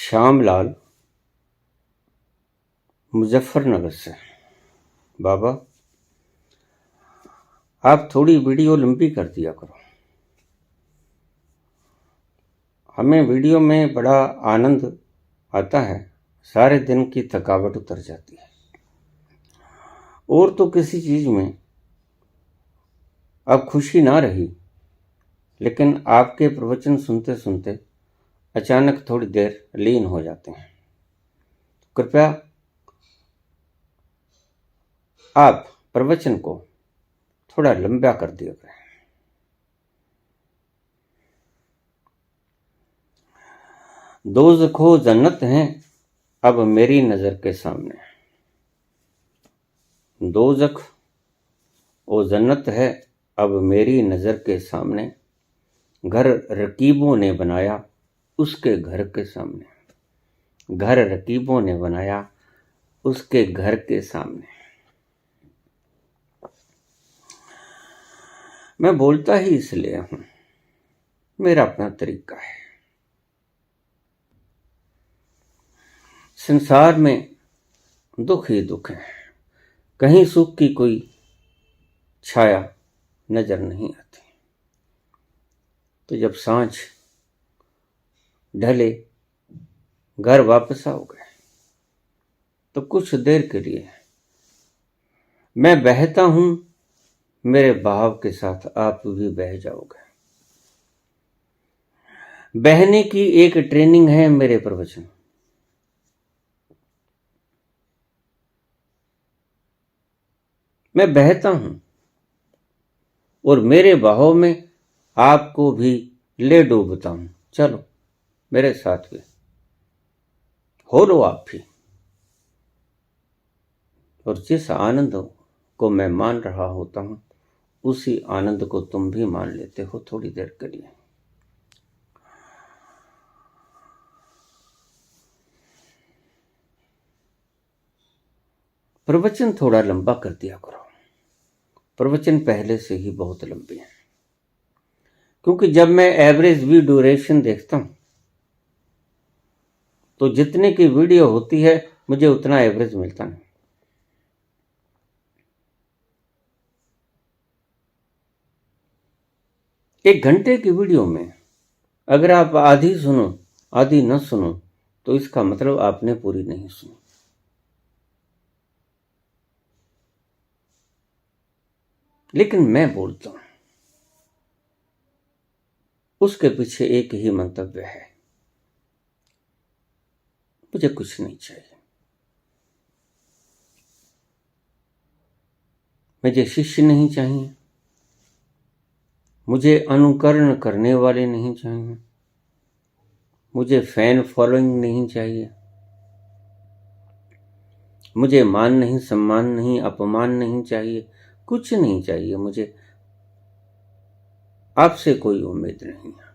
श्यामलाल मुजफ्फरनगर से। बाबा, आप थोड़ी वीडियो लंबी कर दिया करो। हमें वीडियो में बड़ा आनंद आता है, सारे दिन की थकावट उतर जाती है। और तो किसी चीज में अब खुशी ना रही, लेकिन आपके प्रवचन सुनते सुनते अचानक थोड़ी देर लीन हो जाते हैं। कृपया आप प्रवचन को थोड़ा लंबा कर दिया करें। दोज़खो जन्नत है अब मेरी नजर के सामने। दोज़ख वो जन्नत है अब मेरी नजर के सामने। घर रकीबों ने बनाया उसके घर के सामने। घर रकीबों ने बनाया उसके घर के सामने। मैं बोलता ही इसलिए हूं, मेरा अपना तरीका है। संसार में दुख ही दुख है, कहीं सुख की कोई छाया नजर नहीं आती। तो जब सांझ ढले, घर वापस आओगे तो कुछ देर के लिए मैं बहता हूं, मेरे बहाव के साथ आप भी बह जाओगे। बहने की एक ट्रेनिंग है मेरे प्रवचन। मैं बहता हूं और मेरे बहाव में आपको भी ले डूबता हूं। चलो मेरे साथ भी हो लो आप भी। और जिस आनंद को मैं मान रहा होता हूं, उसी आनंद को तुम भी मान लेते हो थोड़ी देर के लिए। प्रवचन थोड़ा लंबा कर दिया करो। प्रवचन पहले से ही बहुत लंबे हैं, क्योंकि जब मैं एवरेज व्यू ड्यूरेशन देखता हूं तो जितने की वीडियो होती है मुझे उतना एवरेज मिलता नहीं। एक घंटे की वीडियो में अगर आप आधी सुनो आधी न सुनो तो इसका मतलब आपने पूरी नहीं सुनी। लेकिन मैं बोलता हूं, उसके पीछे एक ही मंतव्य है, मुझे कुछ नहीं चाहिए। मुझे शिष्य नहीं चाहिए, मुझे अनुकरण करने वाले नहीं चाहिए, मुझे फैन फॉलोइंग नहीं चाहिए, मुझे मान नहीं, सम्मान नहीं, अपमान नहीं चाहिए, कुछ नहीं चाहिए। मुझे आपसे कोई उम्मीद नहीं है।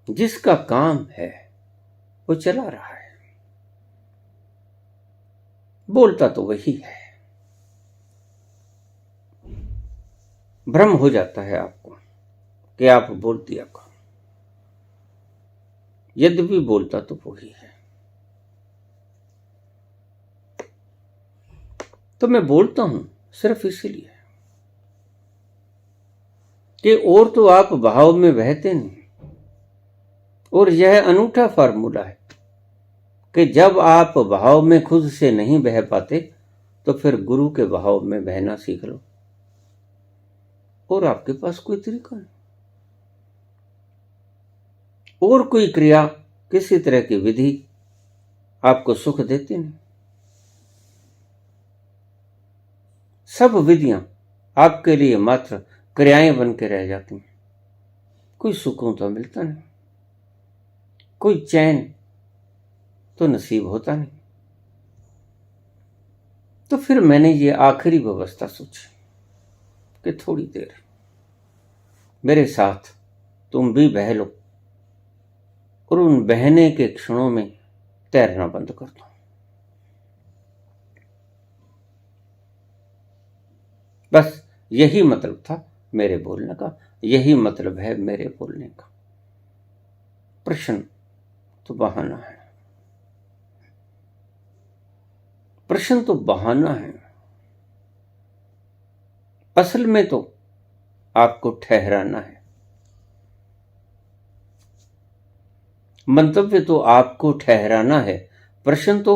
जिसका काम है वो चला रहा है, बोलता तो वही है। भ्रम हो जाता है आपको कि आप बोल दिया करो, यद्यपि बोलता तो वही है। तो मैं बोलता हूं सिर्फ इसीलिए कि और तो आप बहाव में बहते नहीं। और यह अनूठा फार्मूला है कि जब आप बहाव में खुद से नहीं बह पाते तो फिर गुरु के बहाव में बहना सीख लो। और आपके पास कोई तरीका नहीं, और कोई क्रिया, किसी तरह की विधि आपको सुख देती नहीं। सब विधियां आपके लिए मात्र क्रियाएं बन के रह जाती हैं। कोई सुकून तो मिलता नहीं, कोई चैन तो नसीब होता नहीं। तो फिर मैंने ये आखिरी व्यवस्था सोची कि थोड़ी देर मेरे साथ तुम भी बह लो और उन बहने के क्षणों में तैरना बंद कर दो। बस यही मतलब था मेरे बोलने का यही मतलब है। मेरे बोलने का प्रश्न तो बहाना है, प्रश्न तो बहाना है। असल में तो आपको ठहराना है, मंतव्य तो आपको ठहराना है, प्रश्न तो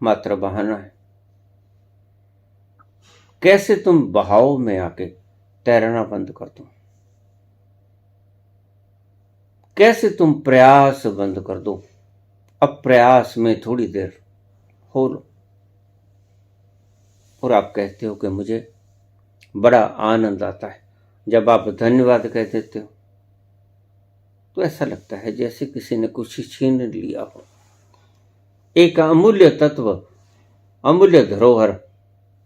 मात्र बहाना है। कैसे तुम बहाव में आके तैरना बंद कर दो, कैसे तुम प्रयास बंद कर दो। अब प्रयास में थोड़ी देर हो लो और आप कहते हो कि मुझे बड़ा आनंद आता है। जब आप धन्यवाद कह देते हो तो ऐसा लगता है जैसे किसी ने कुछ छीन लिया हो, एक अमूल्य तत्व, अमूल्य धरोहर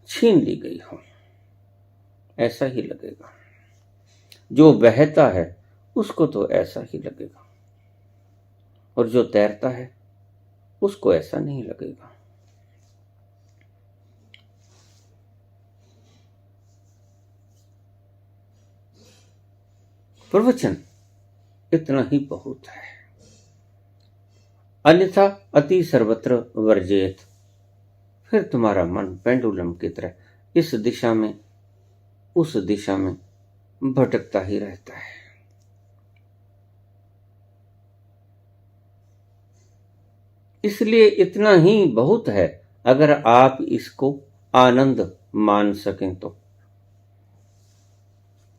छीन ली गई हो, ऐसा ही लगेगा। जो बहता है उसको तो ऐसा ही लगेगा, और जो तैरता है उसको ऐसा नहीं लगेगा। प्रवचन इतना ही बहुत है, अन्यथा अति सर्वत्र वर्जेत। फिर तुम्हारा मन पेंडुलम की तरह इस दिशा में उस दिशा में भटकता ही रहता है। इसलिए इतना ही बहुत है, अगर आप इसको आनंद मान सकें तो।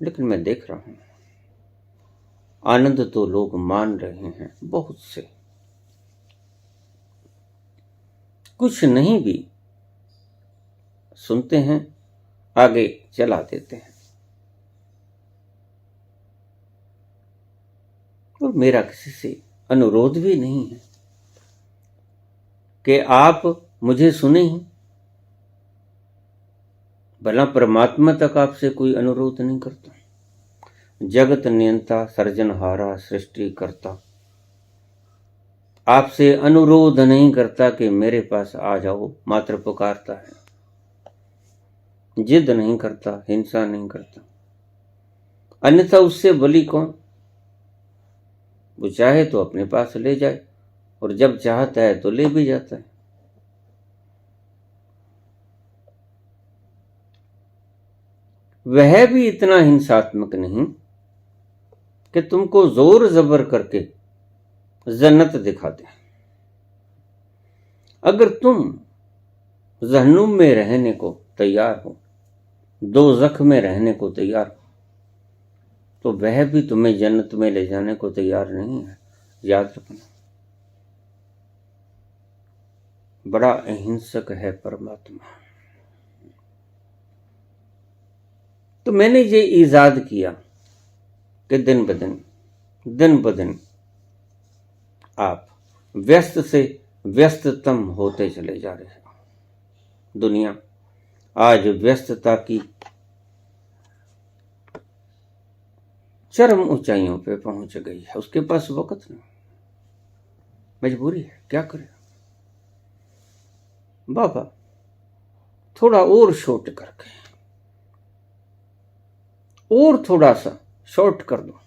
लेकिन मैं देख रहा हूं आनंद तो लोग मान रहे हैं बहुत से, कुछ नहीं भी सुनते हैं, आगे चला देते हैं। और मेरा किसी से अनुरोध भी नहीं है कि आप मुझे सुने ही, भला परमात्मा तक आपसे कोई अनुरोध नहीं करता। जगत नियंता, सर्जनहारा, सृष्टि करता आपसे अनुरोध नहीं करता कि मेरे पास आ जाओ, मात्र पुकारता है। जिद नहीं करता, हिंसा नहीं करता, अन्यथा उससे बली कौन। वो चाहे तो अपने पास ले जाए, और जब चाहता है तो ले भी जाता है। वह भी इतना हिंसात्मक नहीं कि तुमको जोर जबर करके जन्नत दिखा दे। अगर तुम जहन्नुम में रहने को तैयार हो, दोज़ख में रहने को तैयार हो, तो वह भी तुम्हें जन्नत में ले जाने को तैयार नहीं है। याद रखना, बड़ा अहिंसक है परमात्मा। तो मैंने ये ईजाद किया कि दिन ब दिन आप व्यस्त से व्यस्ततम होते चले जा रहे हो। दुनिया आज व्यस्तता की चरम ऊंचाइयों पे पहुंच गई है। उसके पास वक्त नहीं, मजबूरी है, क्या करे। बाबा थोड़ा और शॉर्ट करके, और थोड़ा सा शॉर्ट कर दो।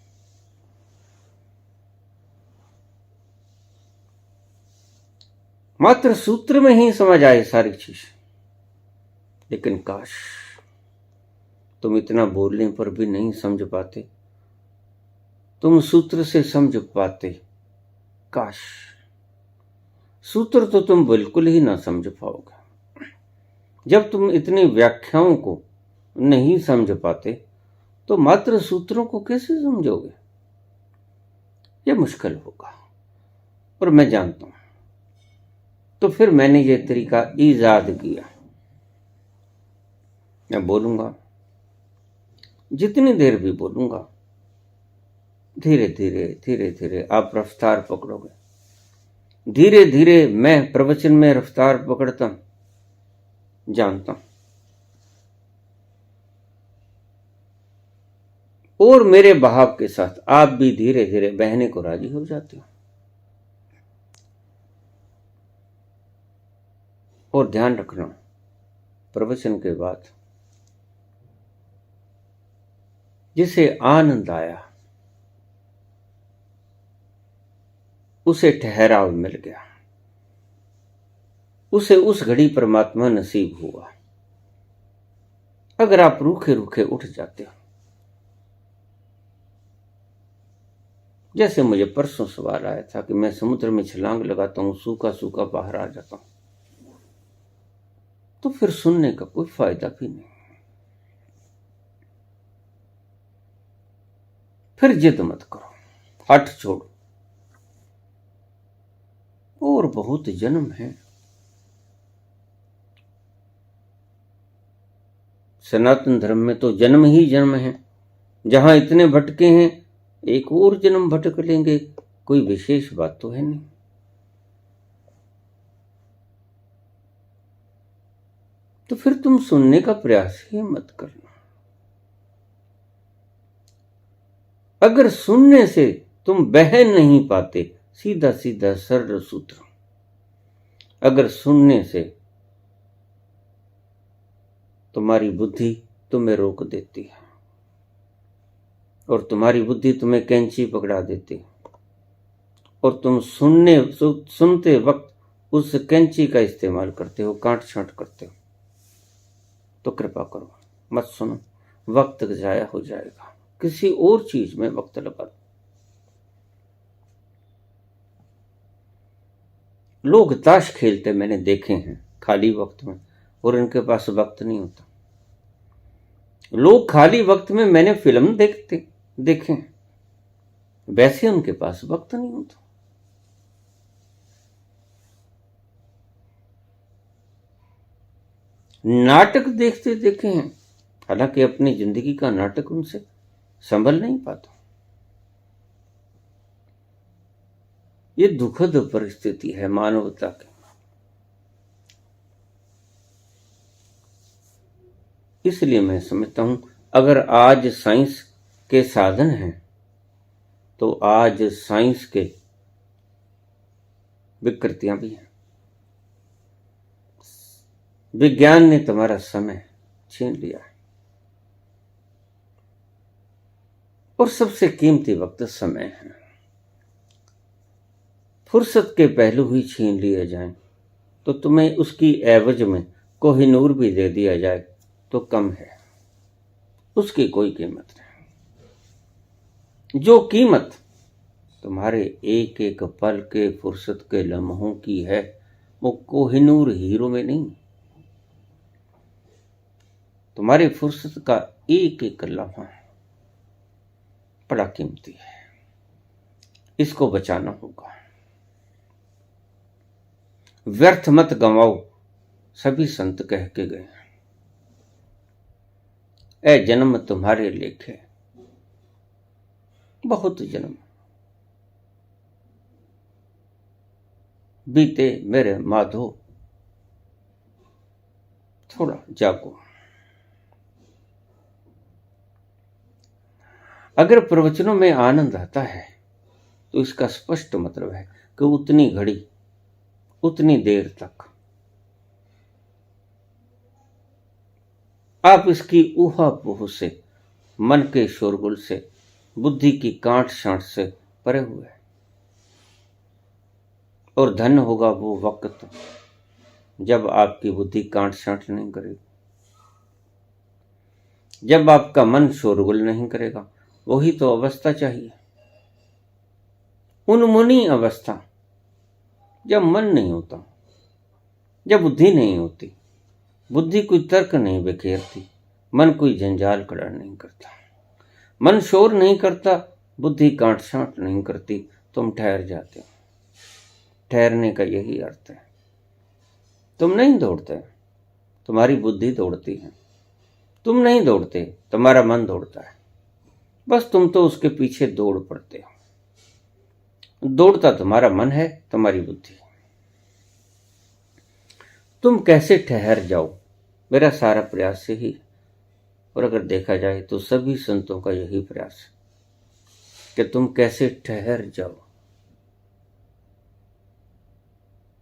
मात्र सूत्र में ही समझ आए सारी चीज। लेकिन काश तुम इतना बोलने पर भी नहीं समझ पाते, तुम सूत्र से समझ पाते। काश, सूत्र तो तुम बिल्कुल ही ना समझ पाओगे। जब तुम इतनी व्याख्याओं को नहीं समझ पाते तो मात्र सूत्रों को कैसे समझोगे। यह मुश्किल होगा, और मैं जानता हूं। तो फिर मैंने ये तरीका ईजाद किया। मैं बोलूंगा, जितनी देर भी बोलूंगा, धीरे धीरे आप रफ्तार पकड़ोगे। धीरे धीरे मैं प्रवचन में रफ्तार पकड़ता हूं, जानता हूं। और मेरे बहाव के साथ आप भी धीरे धीरे बहने को राजी हो जाते हो। और ध्यान रखना, प्रवचन के बाद जिसे आनंद आया उसे ठहराव मिल गया, उसे उस घड़ी परमात्मा नसीब हुआ। अगर आप रूखे रूखे उठ जाते हो, जैसे मुझे परसों सवाल आया था कि मैं समुद्र में छलांग लगाता हूं, सूखा सूखा बाहर आ जाता हूं, तो फिर सुनने का कोई फायदा भी नहीं। फिर जिद मत करो, हट छोड़ो। और बहुत जन्म है। सनातन धर्म में तो जन्म ही जन्म है। जहां इतने भटके हैं, एक और जन्म भटक लेंगे, कोई विशेष बात तो है नहीं। तो फिर तुम सुनने का प्रयास ही मत करना। अगर सुनने से तुम बह नहीं पाते, सीधा सीधा सरल सूत्र, अगर सुनने से तुम्हारी बुद्धि तुम्हें रोक देती है और तुम्हारी बुद्धि तुम्हें कैंची पकड़ा देती है और तुम सुनते वक्त उस कैंची का इस्तेमाल करते हो, काट छांट करते हो, तो कृपा करो मत सुनो। वक्त जाया हो जाएगा, किसी और चीज में वक्त लगा दो। लोग ताश खेलते मैंने देखे हैं खाली वक्त में, और इनके पास वक्त नहीं होता। लोग खाली वक्त में मैंने फिल्म देखे हैं, वैसे उनके पास वक्त नहीं होता। नाटक देखते देखे हैं, हालांकि अपनी जिंदगी का नाटक उनसे संभल नहीं पाता। ये दुखद परिस्थिति है मानवता की। इसलिए मैं समझता हूं, अगर आज साइंस के साधन हैं तो आज साइंस के विकृतियां भी हैं। विज्ञान ने तुम्हारा समय छीन लिया है, और सबसे कीमती वक्त समय है। फुर्सत के पहलू ही छीन लिए जाएं तो तुम्हें उसकी एवज में कोहिनूर भी दे दिया जाए तो कम है, उसकी कोई कीमत नहीं। जो कीमत तुम्हारे एक एक पल के फुर्सत के लम्हों की है, वो कोहिनूर हीरो में नहीं। तुम्हारी फुर्सत का एक एक लम्हा बड़ा कीमती है, इसको बचाना होगा। व्यर्थ मत गंवाओ, सभी संत कह के गए। ए जन्म तुम्हारे लेखे, बहुत जन्म बीते मेरे माधो, थोड़ा जागो। अगर प्रवचनों में आनंद आता है तो इसका स्पष्ट मतलब है कि उतनी घड़ी, उतनी देर तक आप इसकी ऊहा-पोह से, मन के शोरगुल से, बुद्धि की कांट छांट से परे हुए। और धन्य होगा वो वक्त जब आपकी बुद्धि कांट छांट नहीं करेगी, जब आपका मन शोरगुल नहीं करेगा। वही तो अवस्था चाहिए, उन्मुनी अवस्था, जब मन नहीं होता, जब बुद्धि नहीं होती। बुद्धि कोई तर्क नहीं बिखेरती, मन कोई जंजाल खड़ा नहीं करता, मन शोर नहीं करता, बुद्धि कांट छांट नहीं करती, तुम ठहर जाते हो। ठहरने का यही अर्थ है। तुम नहीं दौड़ते, तुम्हारी बुद्धि दौड़ती है। तुम नहीं दौड़ते, तुम्हारा मन दौड़ता है। बस तुम तो उसके पीछे दौड़ पड़ते हो। दौड़ता तुम्हारा मन है, तुम्हारी बुद्धि। तुम कैसे ठहर जाओ, मेरा सारा प्रयास यही। और अगर देखा जाए तो सभी संतों का यही प्रयास है कि तुम कैसे ठहर जाओ।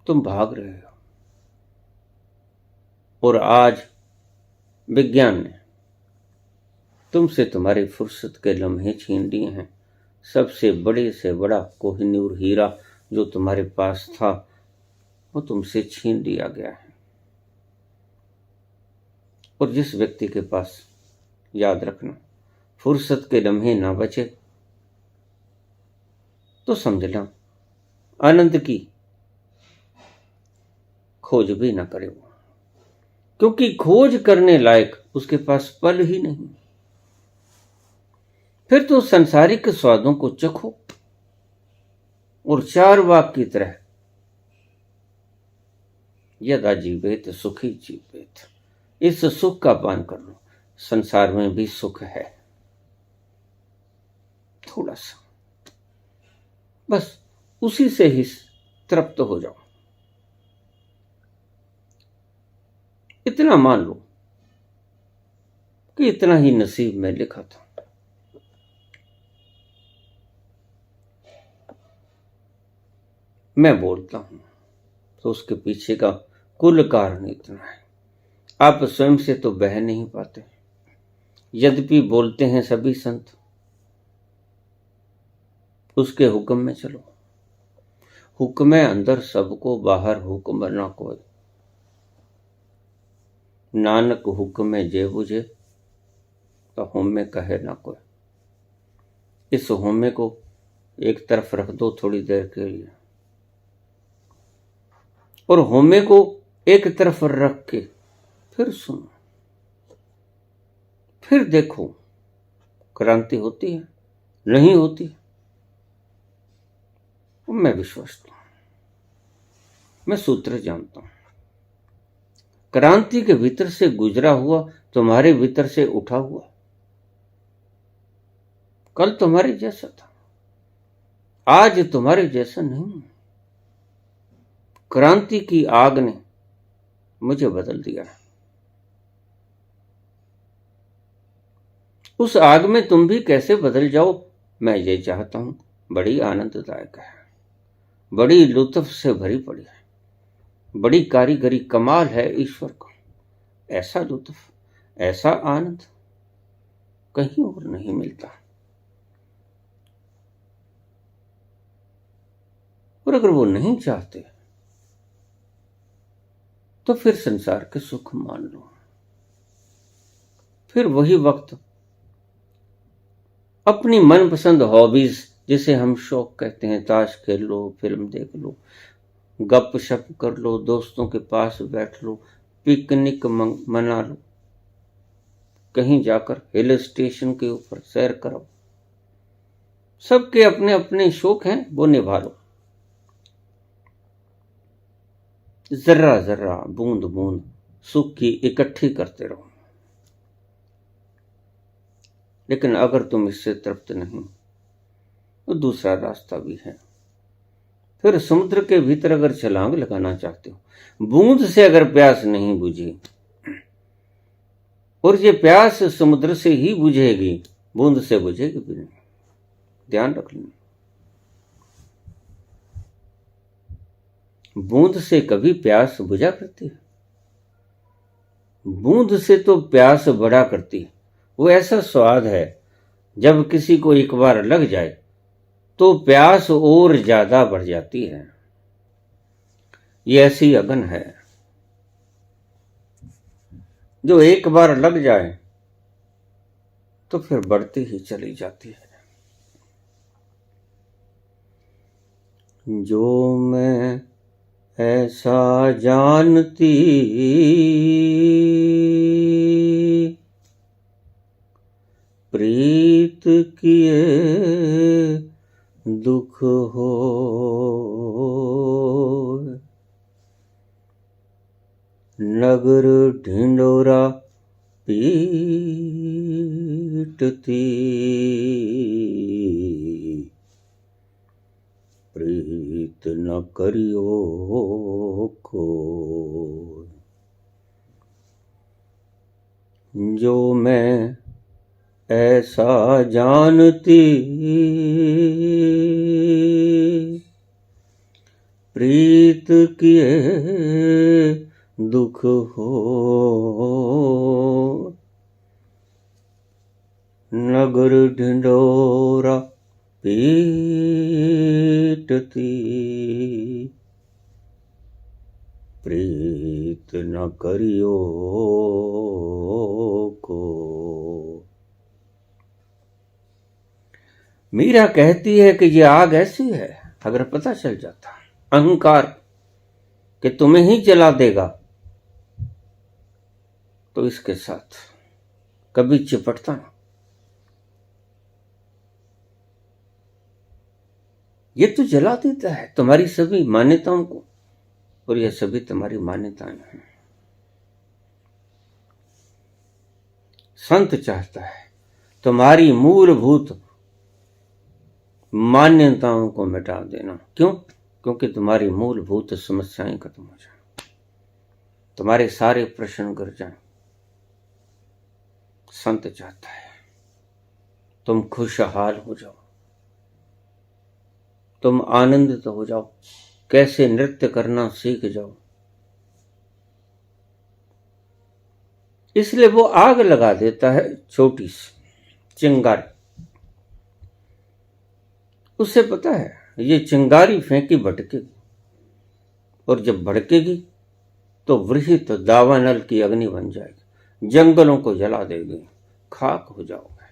तुम भाग रहे हो, और आज विज्ञान ने तुमसे तुम्हारी फुर्सत के लम्हे छीन लिए हैं। सबसे बड़े से बड़ा कोहिनूर हीरा जो तुम्हारे पास था वो तुमसे छीन लिया गया है। और जिस व्यक्ति के पास, याद रखना, फुर्सत के लम्हे ना बचे तो समझना आनंद की खोज भी ना करे वो, क्योंकि खोज करने लायक उसके पास पल ही नहीं। फिर तो संसारिक स्वादों को चखो और चारवाक की तरह यदा जीवेत सुखी जीवेत, इस सुख का पान कर लो। संसार में भी सुख है, थोड़ा सा, बस उसी से ही तृप्त हो जाओ। इतना मान लो कि इतना ही नसीब में लिखा था। मैं बोलता हूं तो उसके पीछे का कुल कारण इतना है। आप स्वयं से तो बह नहीं पाते, यद्यपि बोलते हैं सभी संत, उसके हुक्म में चलो। हुक्म अंदर सबको, बाहर हुक्म ना कोई। नानक हुक्म जे बुझे तो होमे कहे ना कोई। इस होमे को एक तरफ रख दो थोड़ी देर के लिए, और होमे को एक तरफ रख के फिर सुनो, फिर देखो क्रांति होती है नहीं होती। मैं विश्वस्त हूं, मैं सूत्र जानता हूं। क्रांति के भीतर से गुजरा हुआ तुम्हारे भीतर से उठा हुआ कल तुम्हारे जैसा था, आज तुम्हारे जैसा नहीं। क्रांति की आग ने मुझे बदल दिया है। उस आग में तुम भी कैसे बदल जाओ, मैं ये चाहता हूं। बड़ी आनंददायक है, बड़ी लुत्फ से भरी पड़ी है, बड़ी कारीगरी कमाल है ईश्वर को। ऐसा लुत्फ, ऐसा आनंद कहीं और नहीं मिलता। और अगर वो नहीं चाहते तो फिर संसार के सुख मान लो। फिर वही वक्त अपनी मनपसंद हॉबीज, जिसे हम शौक कहते हैं, ताश खेल लो, फिल्म देख लो, गप शप कर लो, दोस्तों के पास बैठ लो, पिकनिक मना लो, कहीं जाकर हिल स्टेशन के ऊपर सैर करो। सबके अपने अपने शौक हैं, वो निभा लो। जर्रा जर्रा, बूंद बूंद सुख की इकट्ठी करते रहो। लेकिन अगर तुम इससे तृप्त नहीं तो दूसरा रास्ता भी है। फिर समुद्र के भीतर अगर छलांग लगाना चाहते हो, बूंद से अगर प्यास नहीं बुझी, और ये प्यास समुद्र से ही बुझेगी, बूंद से बुझेगी भी नहीं। ध्यान रख लेना, बूंद से कभी प्यास बुझा करती है? बूंद से तो प्यास बढ़ा करती है। वो ऐसा स्वाद है, जब किसी को एक बार लग जाए तो प्यास और ज्यादा बढ़ जाती है। ये ऐसी अगन है जो एक बार लग जाए तो फिर बढ़ती ही चली जाती है। जो मैं ऐसा जानती प्रीत किए दुख हो, नगर ढिंडोरा पीटती, प्रीत न करियो को। जो मैं ऐसा जानती प्रीत किए दुख हो, ढिंढोरा पीटती, प्रीत न करियो को। मीरा कहती है कि ये आग ऐसी है, अगर पता चल जाता अहंकार कि तुम्हें ही जला देगा तो इसके साथ कभी चिपटता ना। ये तो जला देता है तुम्हारी सभी मान्यताओं को, और ये सभी तुम्हारी मान्यताएं हैं। संत चाहता है तुम्हारी मूलभूत मान्यताओं को मिटा देना। क्यों? क्योंकि तुम्हारी मूलभूत समस्याएं खत्म हो जाए, तुम्हारे सारे प्रश्न गिर जाएं। संत चाहता है तुम खुशहाल हो जाओ, तुम आनंदित हो जाओ, कैसे नृत्य करना सीख जाओ। इसलिए वो आग लगा देता है, छोटी सी चिंगारी। उसे पता है ये चिंगारी फेंकी भटकेगी, और जब भड़केगी तो वृहित दावानल की अग्नि बन जाएगी, जंगलों को जला देगी, खाक हो जाओगे,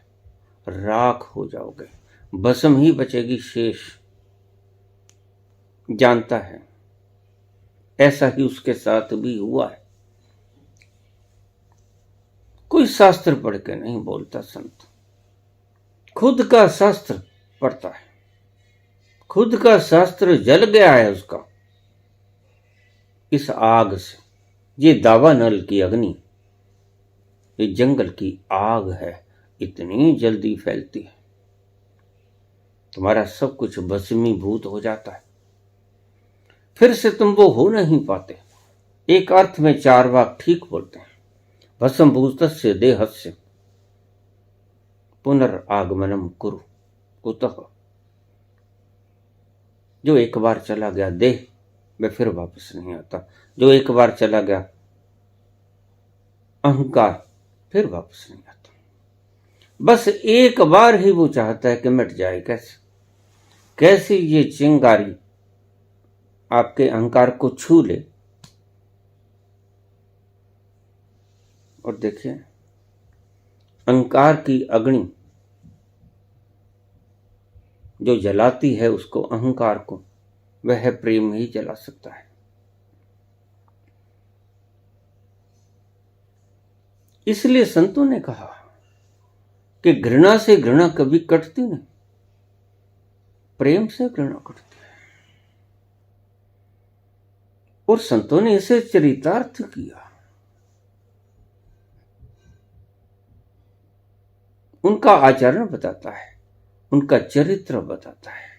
राख हो जाओगे, भस्म ही बचेगी शेष। जानता है ऐसा ही उसके साथ भी हुआ है। कोई शास्त्र पढ़ के नहीं बोलता संत, खुद का शास्त्र पढ़ता है। खुद का शास्त्र जल गया है उसका इस आग से। ये दावानल की अग्नि, ये जंगल की आग है, इतनी जल्दी फैलती है, तुम्हारा सब कुछ भस्मीभूत हो जाता है। फिर से तुम वो हो नहीं पाते। एक अर्थ में चार्वाक ठीक बोलते हैं, भस्मभूतस्य देहस्य पुनरागमनम कुरु कुतः। जो एक बार चला गया देह में फिर वापस नहीं आता, जो एक बार चला गया अहंकार फिर वापस नहीं आता। बस एक बार ही वो चाहता है कि मिट जाए। कैसे? कैसे ये चिंगारी आपके अहंकार को छू ले। और देखिए अहंकार की अग्नि जो जलाती है उसको, अहंकार को, वह प्रेम ही जला सकता है। इसलिए संतों ने कहा कि घृणा से घृणा कभी कटती नहीं, प्रेम से घृणा कटती है। और संतों ने इसे चरितार्थ किया। उनका आचरण बताता है, उनका चरित्र बताता है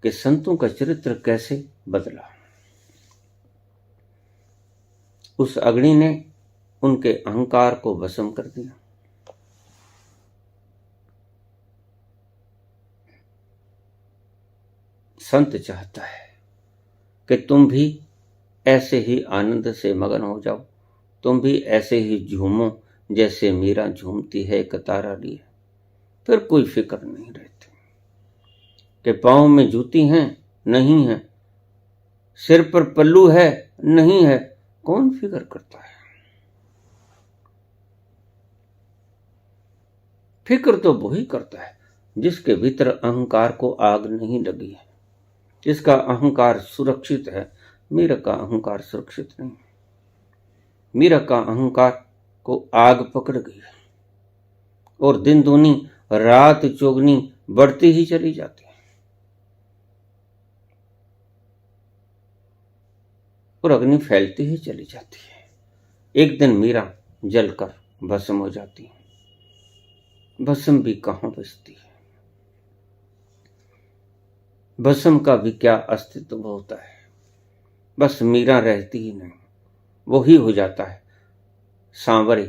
कि संतों का चरित्र कैसे बदला। उस अग्नि ने उनके अहंकार को भस्म कर दिया। संत चाहता है कि तुम भी ऐसे ही आनंद से मगन हो जाओ, तुम भी ऐसे ही झूमो जैसे मीरा झूमती है कतारा लिए। फिर कोई फिक्र नहीं रहती कि पांव में जूती हैं नहीं है, सिर पर पल्लू है नहीं है, कौन फिक्र करता है? फिक्र तो वही करता है जिसके भीतर अहंकार को आग नहीं लगी है, जिसका अहंकार सुरक्षित है। मीरा का अहंकार सुरक्षित नहीं। मीरा का अहंकार को आग पकड़ गई और दिन दूनी रात चौगनी बढ़ती ही चली जाती है, और अग्नि फैलती ही चली जाती है। एक दिन मीरा जलकर भस्म हो जाती है। भस्म भी कहां बचती है? भस्म का भी क्या अस्तित्व होता है? बस मीरा रहती ही नहीं, वो ही हो जाता है सांवरे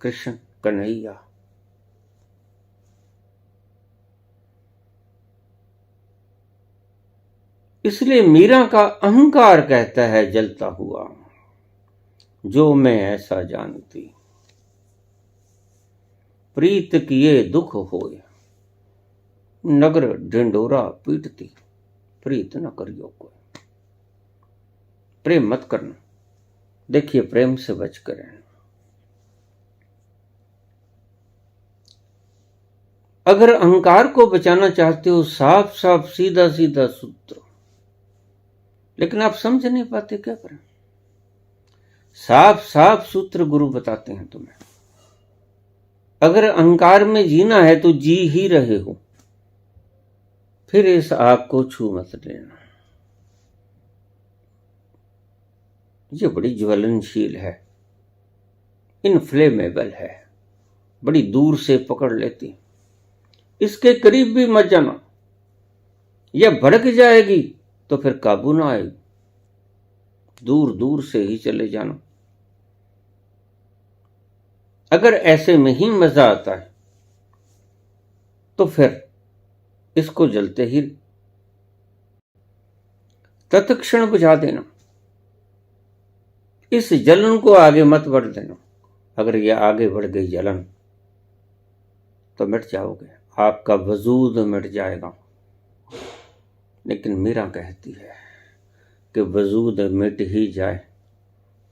कृष्ण कन्हैया। इसलिए मीरा का अहंकार कहता है जलता हुआ, जो मैं ऐसा जानती। प्रीत किए दुख होए, नगर ढिंडोरा पीटती, प्रीत न करियो कोई। प्रेम मत करना, देखिए प्रेम से बच कर रहना। अगर अहंकार को बचाना चाहते हो, साफ साफ सीधा सीधा सूत्र, लेकिन आप समझ नहीं पाते, क्या करें? साफ साफ सूत्र गुरु बताते हैं तुम्हें। अगर अहंकार में जीना है तो जी ही रहे हो, फिर इस आग को छू मत लेना। ये बड़ी ज्वलनशील है, इनफ्लेमेबल है, बड़ी दूर से पकड़ लेती। इसके करीब भी मत जाना, यह भड़क जाएगी तो फिर काबू ना आएगी। दूर दूर से ही चले जाना। अगर ऐसे में ही मजा आता है तो फिर इसको जलते ही तत्क्षण बुझा देना। इस जलन को आगे मत बढ़ देना। अगर यह आगे बढ़ गई जलन तो मिट जाओगे, आपका वजूद मिट जाएगा। लेकिन मीरा कहती है कि वजूद मिट ही जाए।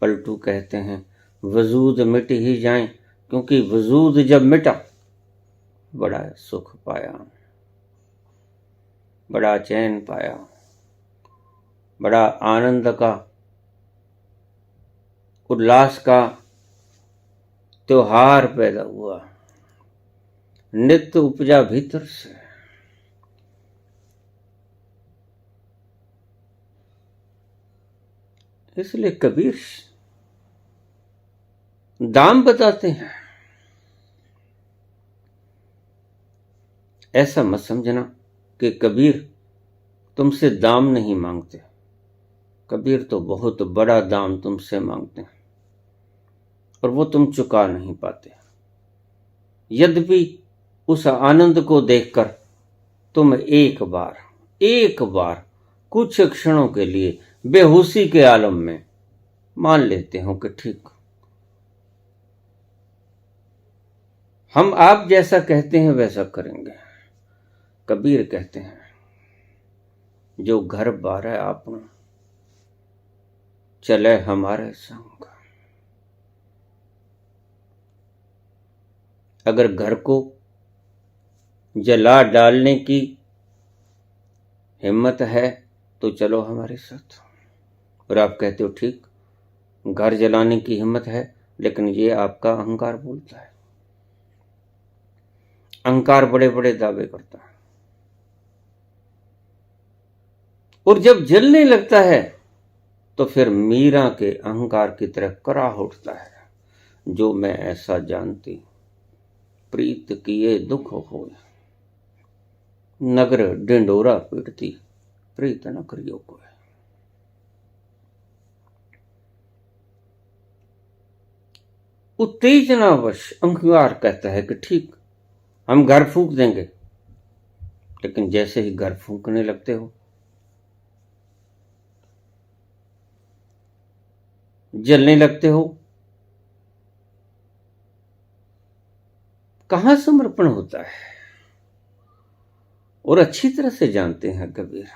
पलटू कहते हैं वजूद मिट ही जाए, क्योंकि वजूद जब मिटा बड़ा सुख पाया, बड़ा चैन पाया, बड़ा आनंद का, उल्लास का त्योहार पैदा हुआ, नित्य उपजा भीतर से। इसलिए कबीर दाम बताते हैं। ऐसा मत समझना कि कबीर तुमसे दाम नहीं मांगते। कबीर तो बहुत बड़ा दाम तुमसे मांगते हैं और वो तुम चुका नहीं पाते। यद्यपि उस आनंद को देखकर तुम एक बार कुछ क्षणों के लिए बेहोशी के आलम में मान लेते हो कि ठीक, हम आप जैसा कहते हैं वैसा करेंगे। कबीर कहते हैं जो घर बारह आपना, चले हमारे संग। अगर घर को जला डालने की हिम्मत है तो चलो हमारे साथ। और आप कहते हो ठीक, घर जलाने की हिम्मत है, लेकिन ये आपका अहंकार बोलता है। अहंकार बड़े बड़े दावे करता है और जब जलने लगता है तो फिर मीरा के अहंकार की तरह कराह उठता है, जो मैं ऐसा जानती, प्रीत किए दुख होए, नगर ढिंडोरा पीटती, प्रीत न करियो कोई। उत्तेजनावश अहंकार कहता है कि ठीक, हम घर फूंक देंगे। लेकिन जैसे ही घर फूंकने लगते हो, जलने लगते हो, कहां समर्पण होता है। और अच्छी तरह से जानते हैं कबीर,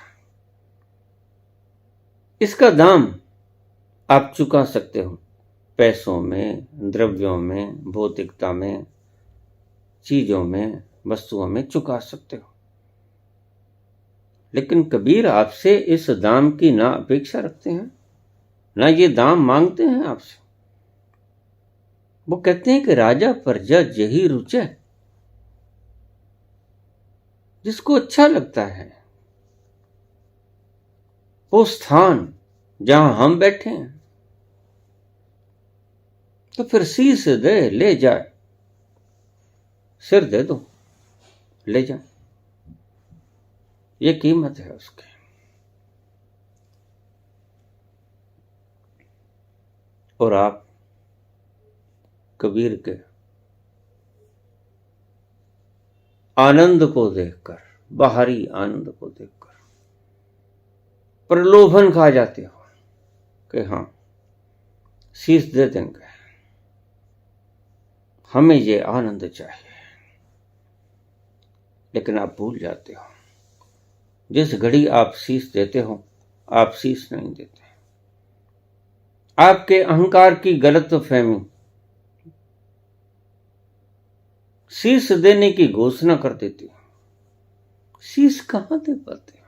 इसका दाम आप चुका सकते हो, पैसों में, द्रव्यों में, भौतिकता में, चीजों में, वस्तुओं में चुका सकते हो। लेकिन कबीर आपसे इस दाम की ना अपेक्षा रखते हैं, ना ये दाम मांगते हैं आपसे। वो कहते हैं कि राजा प्रजा यही रुचे, जिसको अच्छा लगता है वो स्थान जहां हम बैठे हैं, तो फिर शीश दे ले जाए, सिर दे दो ले जाए, ये कीमत है उसकी। और आप कबीर के आनंद को देखकर, बाहरी आनंद को देखकर प्रलोभन खा जाते हो कि हां शीश दे देंगे, हमें ये आनंद चाहिए। लेकिन आप भूल जाते हो। जिस घड़ी आप शीश देते हो, आप शीश नहीं देते। आपके अहंकार की गलतफहमी शीश देने की घोषणा कर देती है। शीश कहां दे पाते हो?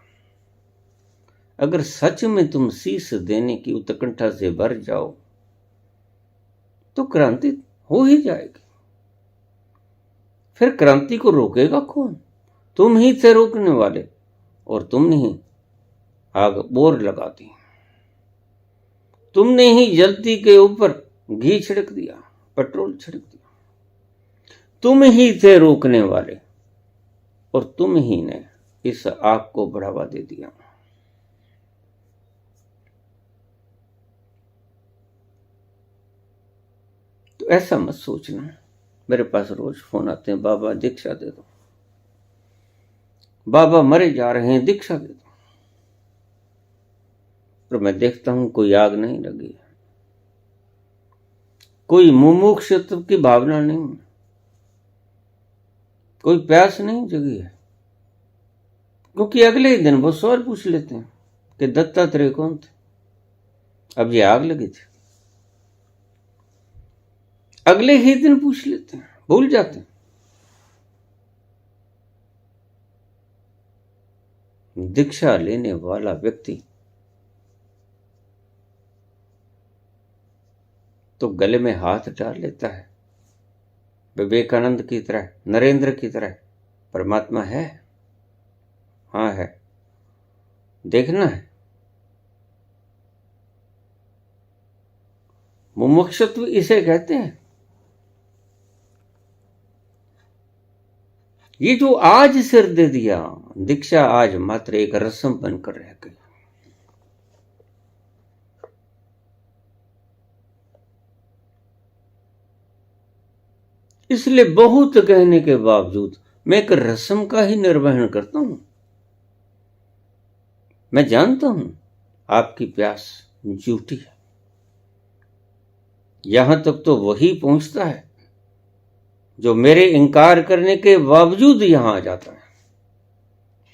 अगर सच में तुम शीश देने की उत्कंठा से भर जाओ तो क्रांति हो ही जाएगी। फिर क्रांति को रोकेगा कौन? तुम ही थे रोकने वाले, और तुमने ही आग बोर लगा दी। तुमने ही जलती के ऊपर घी छिड़क दिया, पेट्रोल छिड़क दिया। तुम ही थे रोकने वाले, और तुम ही ने इस आग को बढ़ावा दे दिया। तो ऐसा मत सोचना। मेरे पास रोज फोन आते हैं, बाबा दीक्षा दे दो, बाबा मरे जा रहे हैं, दीक्षा दे दो। और मैं देखता हूं कोई आग नहीं लगी है, कोई मुमुक्षुत्व की भावना नहीं, कोई प्यास नहीं जगी है। क्योंकि अगले ही दिन वो सवाल पूछ लेते हैं कि दत्तात्रेय कौन थे? अब ये आग लगी थी। अगले ही दिन पूछ लेते हैं, भूल जाते हैं। दीक्षा लेने वाला व्यक्ति तो गले में हाथ डाल लेता है, विवेकानंद की तरह, नरेंद्र की तरह। परमात्मा है, हाँ है, देखना है। मुमुक्षुत्व इसे कहते हैं। ये जो आज सिर दे दिया, दीक्षा आज मात्र एक रस्म बनकर रह गई। इसलिए बहुत कहने के बावजूद मैं एक रस्म का ही निर्वहन करता हूं। मैं जानता हूं आपकी प्यास झूठी है। यहां तक तो वही पहुंचता है जो मेरे इनकार करने के बावजूद यहां आ जाता है,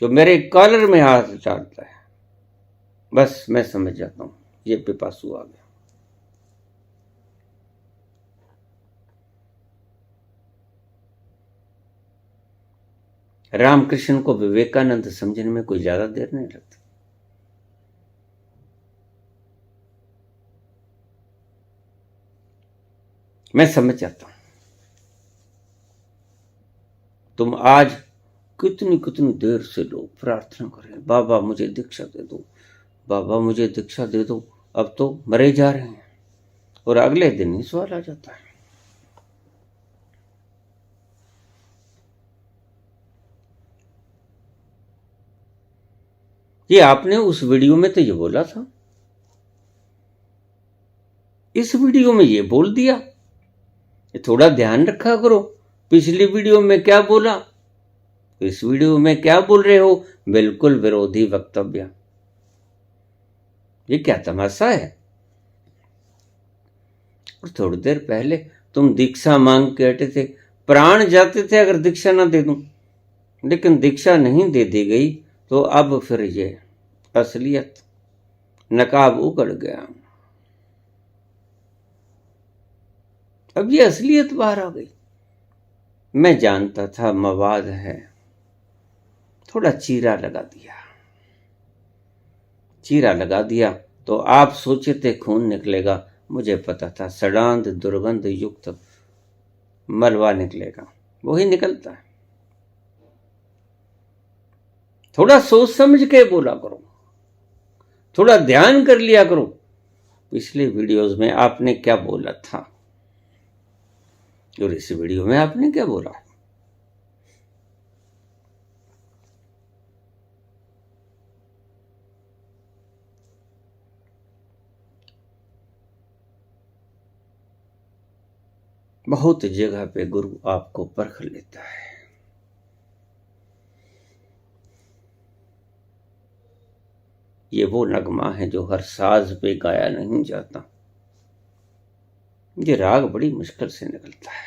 जो मेरे कॉलर में हाथ डालता है। बस मैं समझ जाता हूं ये पिपासु आ गया। रामकृष्ण को विवेकानंद समझने में कोई ज्यादा देर नहीं लगती। मैं समझ जाता हूं तुम आज कितनी कितनी देर से लोग प्रार्थना कर रहे हैं, बाबा मुझे दीक्षा दे दो, बाबा मुझे दीक्षा दे दो। अब तो मरे जा रहे हैं, और अगले दिन ही सवाल आ जाता है। ये आपने उस वीडियो में तो ये बोला था, इस वीडियो में ये बोल दिया। ये थोड़ा ध्यान रखा करो, पिछली वीडियो में क्या बोला, इस वीडियो में क्या बोल रहे हो। बिल्कुल विरोधी वक्तव्य। ये क्या तमाशा है? और थोड़ी देर पहले तुम दीक्षा मांग के हटे थे, प्राण जाते थे अगर दीक्षा ना दे दूं, लेकिन दीक्षा नहीं दे दी गई तो अब फिर ये असलियत, नकाब उगड़ गया। अब ये असलियत बाहर आ गई। मैं जानता था मवाद है, थोड़ा चीरा लगा दिया। चीरा लगा दिया तो आप सोचे थे खून निकलेगा, मुझे पता था सड़ांध दुर्गंध युक्त मलबा निकलेगा, वही निकलता है। थोड़ा सोच समझ के बोला करो, थोड़ा ध्यान कर लिया करो पिछले वीडियोस में आपने क्या बोला था और इस वीडियो में आपने क्या बोला। बहुत जगह पे गुरु आपको परख लेता है। ये वो नगमा है जो हर साज पे गाया नहीं जाता। ये राग बड़ी मुश्किल से निकलता है।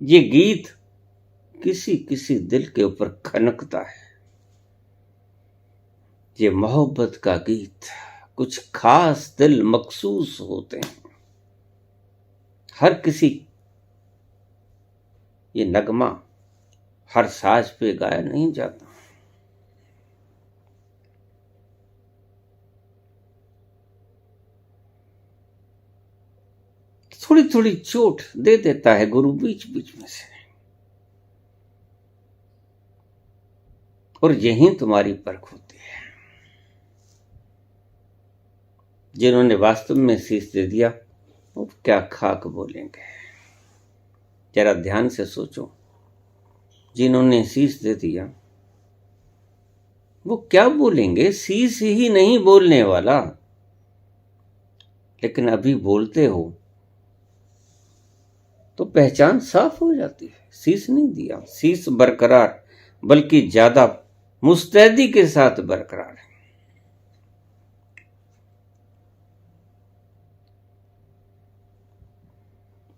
ये गीत किसी किसी दिल के ऊपर खनकता है। ये मोहब्बत का गीत कुछ खास दिल मखसूस होते हैं। हर किसी ये नगमा हर साज पे गाया नहीं जाता। थोड़ी थोड़ी चोट दे देता है गुरु बीच बीच में से, और यही तुम्हारी परख होती है। जिन्होंने वास्तव में शीश दे दिया वो क्या खाक बोलेंगे। जरा ध्यान से सोचो, जिन्होंने शीश दे दिया वो क्या बोलेंगे। शीश ही नहीं बोलने वाला, लेकिन अभी बोलते हो तो पहचान साफ हो जाती है। शीश नहीं दिया, शीश बरकरार, बल्कि ज्यादा मुस्तैदी के साथ बरकरार है।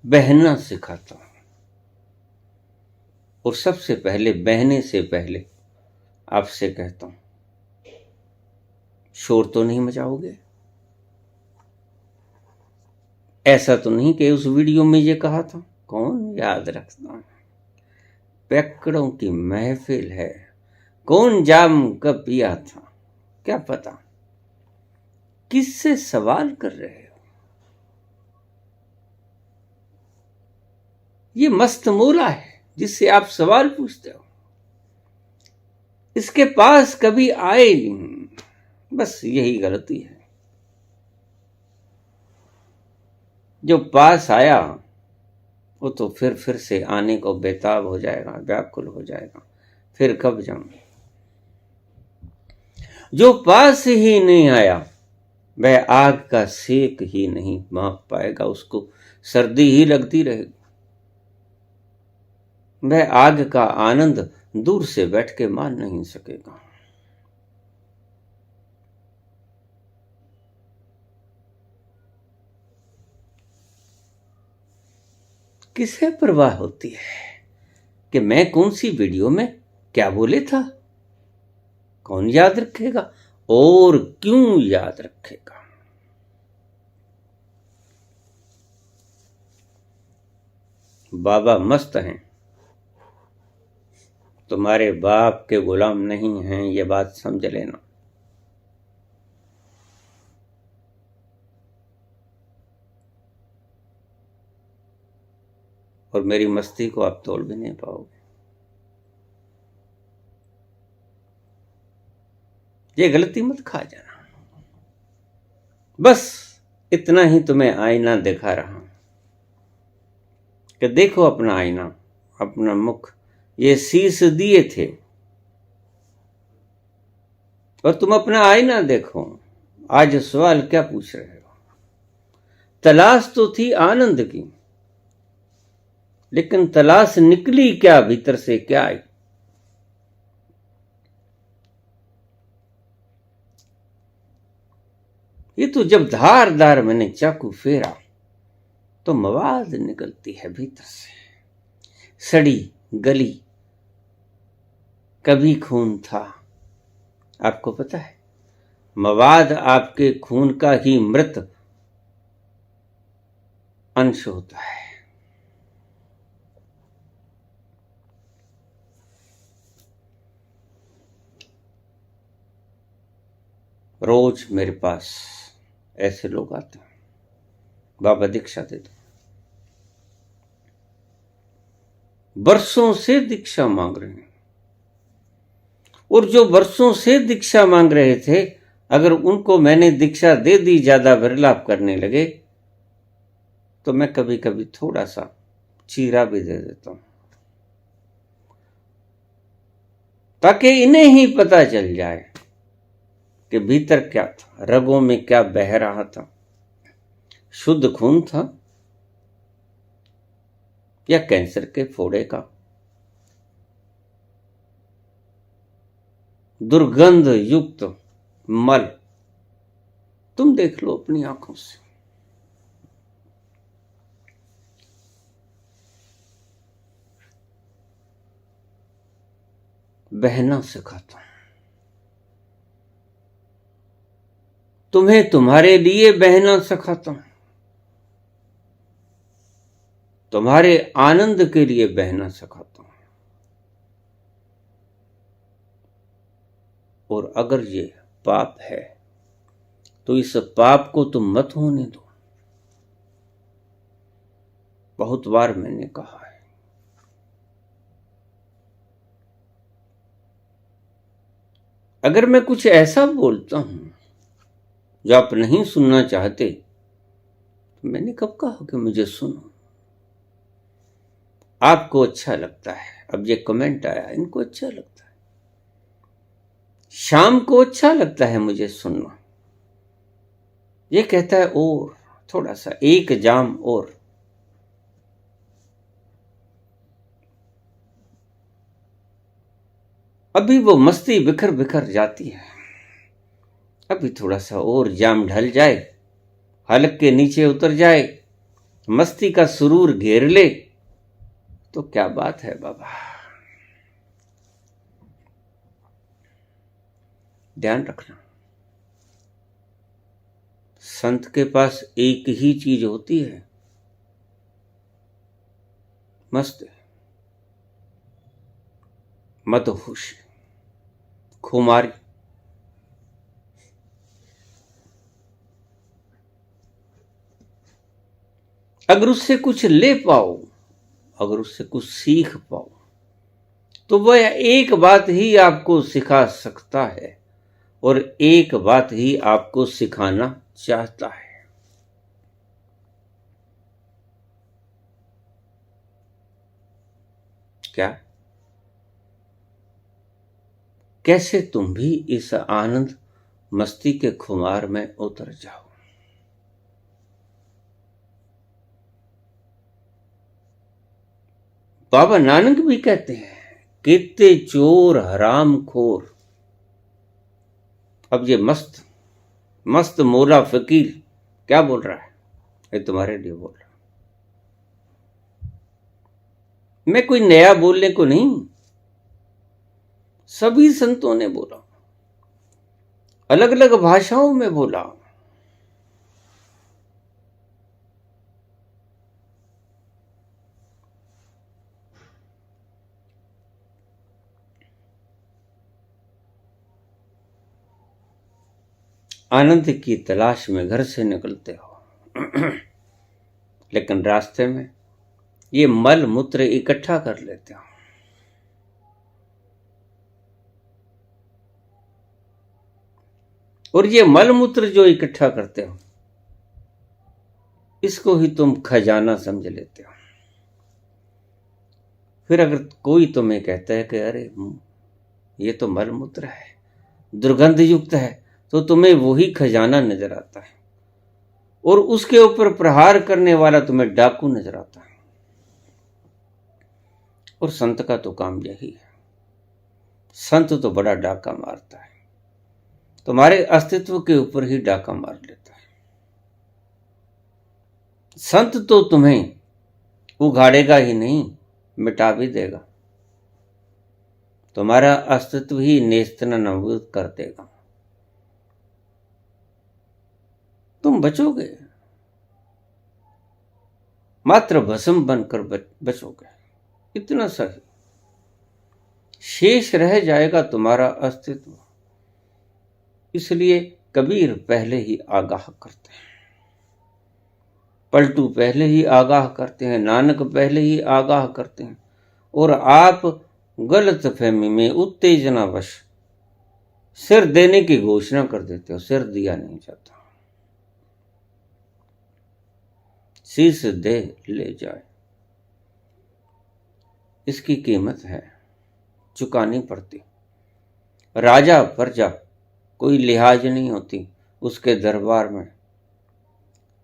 बहना सिखाता हूं, और सबसे पहले बहने से पहले आपसे कहता हूं, शोर तो नहीं मचाओगे। ऐसा तो नहीं कि उस वीडियो में ये कहा था, कौन याद रखता है। पैकड़ों की महफिल है, कौन जाम कब पिया था, क्या पता। किससे सवाल कर रहे हो। ये मस्त मूला है जिससे आप सवाल पूछते हो। इसके पास कभी आए नहीं, बस यही गलती है। जो पास आया वो तो फिर से आने को बेताब हो जाएगा, व्याकुल हो जाएगा, फिर कब जाऊं। जो पास ही नहीं आया वह आग का सेक ही नहीं माप पाएगा, उसको सर्दी ही लगती रहेगी। वह आग का आनंद दूर से बैठ के मान नहीं सकेगा। किसे परवाह होती है कि मैं कौन सी वीडियो में क्या बोले था। कौन याद रखेगा और क्यों याद रखेगा। बाबा मस्त हैं, तुम्हारे बाप के गुलाम नहीं हैं, ये बात समझ लेना। और मेरी मस्ती को आप तोड़ भी नहीं पाओगे। ये गलती मत खा जाना। बस इतना ही तुम्हें आईना दिखा रहा हूं कि देखो अपना आईना, अपना मुख। ये शीश दिए थे और तुम अपना आईना देखो। आज सवाल क्या पूछ रहे हो। तलाश तो थी आनंद की, लेकिन तलाश निकली क्या, भीतर से क्या आई। ये तो जब धारदार मैंने चाकू फेरा तो मवाद निकलती है भीतर से, सड़ी गली। कभी खून था, आपको पता है। मवाद आपके खून का ही मृत अंश होता है। रोज मेरे पास ऐसे लोग आते हैं, बाबा दीक्षा दे दो। वर्षों से दीक्षा मांग रहे हैं, और जो वर्षों से दीक्षा मांग रहे थे, अगर उनको मैंने दीक्षा दे दी, ज्यादा विरलाप करने लगे, तो मैं कभी कभी थोड़ा सा चीरा भी दे देता हूं, ताकि इन्हें ही पता चल जाए कि भीतर क्या था, रगों में क्या बह रहा था। शुद्ध खून था या कैंसर के फोड़े का दुर्गंध युक्त मल। तुम देख लो अपनी आंखों से। बहना सिखाता हूं, तुम्हें तुम्हारे लिए बहना सिखाता हूं, तुम्हारे आनंद के लिए बहना सिखाता हूं। और अगर ये पाप है तो इस पाप को तुम मत होने दो। बहुत बार मैंने कहा है, अगर मैं कुछ ऐसा बोलता हूं जो आप नहीं सुनना चाहते, तो मैंने कब कहा कि मुझे सुनो? आपको अच्छा लगता है, अब ये कमेंट आया, इनको अच्छा लगता है, शाम को अच्छा लगता है मुझे सुनना। ये कहता है और थोड़ा सा, एक जाम और। अभी वो मस्ती बिखर बिखर जाती है, अभी थोड़ा सा और जाम ढल जाए, हलक के नीचे उतर जाए, मस्ती का सुरूर घेर ले, तो क्या बात है बाबा। ध्यान रखना, संत के पास एक ही चीज होती है, मस्त, मदहोश, खुमारी। अगर उससे कुछ ले पाओ, अगर उससे कुछ सीख पाओ, तो वह एक बात ही आपको सिखा सकता है और एक बात ही आपको सिखाना चाहता है। क्या? कैसे तुम भी इस आनंद मस्ती के खुमार में उतर जाओ। बाबा नानक भी कहते हैं, कितने चोर हराम खोर। अब ये मस्त मस्त मौला फकीर क्या बोल रहा है? ये तुम्हारे लिए बोल रहा है, मैं कोई नया बोलने को नहीं, सभी संतों ने बोला, अलग अलग भाषाओं में बोला। आनंद की तलाश में घर से निकलते हो लेकिन रास्ते में ये मल मूत्र इकट्ठा कर लेते हो। और ये मल मूत्र जो इकट्ठा करते हो, इसको ही तुम खजाना समझ लेते हो। फिर अगर कोई तुम्हें कहता है कि अरे ये तो मल मूत्र है, दुर्गंध युक्त है, तो तुम्हें वही खजाना नजर आता है और उसके ऊपर प्रहार करने वाला तुम्हें डाकू नजर आता है। और संत का तो काम यही है, संत तो बड़ा डाका मारता है, तुम्हारे अस्तित्व के ऊपर ही डाका मार लेता है। संत तो तुम्हें उघाड़ेगा ही नहीं, मिटा भी देगा, तुम्हारा अस्तित्व ही नेस्तनाबूद कर देगा। तुम बचोगे, मात्र भस्म बनकर बचोगे, इतना सही। शेष रह जाएगा तुम्हारा अस्तित्व। इसलिए कबीर पहले ही आगाह करते हैं, पलटू पहले ही आगाह करते हैं, नानक पहले ही आगाह करते हैं, और आप गलत फहमी में उत्तेजनावश सिर देने की घोषणा कर देते हो। सिर दिया नहीं जाता, शीश दे ले जाए, इसकी कीमत है, चुकानी पड़ती। राजा प्रजा कोई लिहाज नहीं होती उसके दरबार में।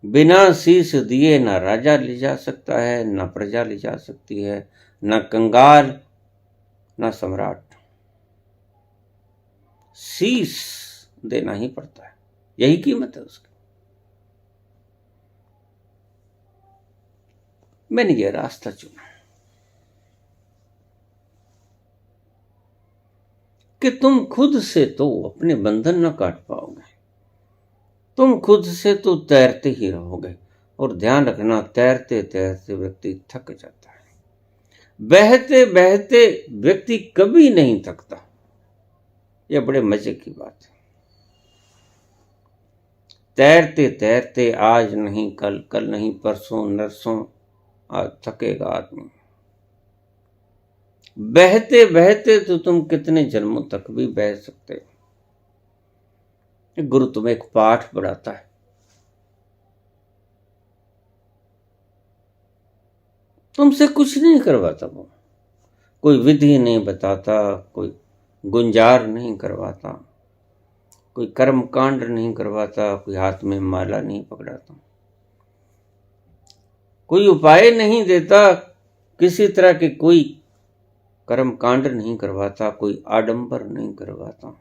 बिना शीश दिए ना राजा ले जा सकता है, ना प्रजा ले जा सकती है, ना कंगाल, ना सम्राट। शीश देना ही पड़ता है, यही कीमत है उसकी। मैंने यह रास्ता चुना, कि तुम खुद से तो अपने बंधन न काट पाओगे, तुम खुद से तो तैरते ही रहोगे। और ध्यान रखना, तैरते तैरते व्यक्ति थक जाता है, बहते बहते व्यक्ति कभी नहीं थकता। यह बड़े मजे की बात है। तैरते तैरते आज नहीं कल, कल नहीं परसों नरसों, आज थकेगा आदमी। बहते बहते तो तुम कितने जन्मों तक भी बह सकते हो। गुरु तुम्हें एक पाठ पढ़ाता है, तुमसे कुछ नहीं करवाता, वो कोई विधि नहीं बताता, कोई गुंजार नहीं करवाता, कोई कर्म कांड नहीं करवाता, कोई हाथ में माला नहीं पकड़ाता, कोई उपाय नहीं देता, किसी तरह के कोई कर्म कांड नहीं करवाता, कोई आडंबर नहीं करवाता।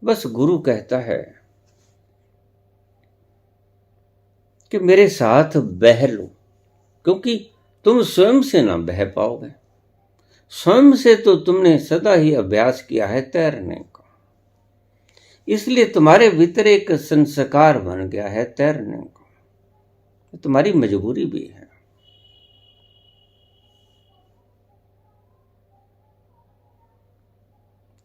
बस गुरु कहता है कि मेरे साथ बह लो, क्योंकि तुम स्वयं से ना बह पाओगे। स्वयं से तो तुमने सदा ही अभ्यास किया है तैरने का, इसलिए तुम्हारे भीतर एक संस्कार बन गया है तैरने का। तुम्हारी मजबूरी भी है।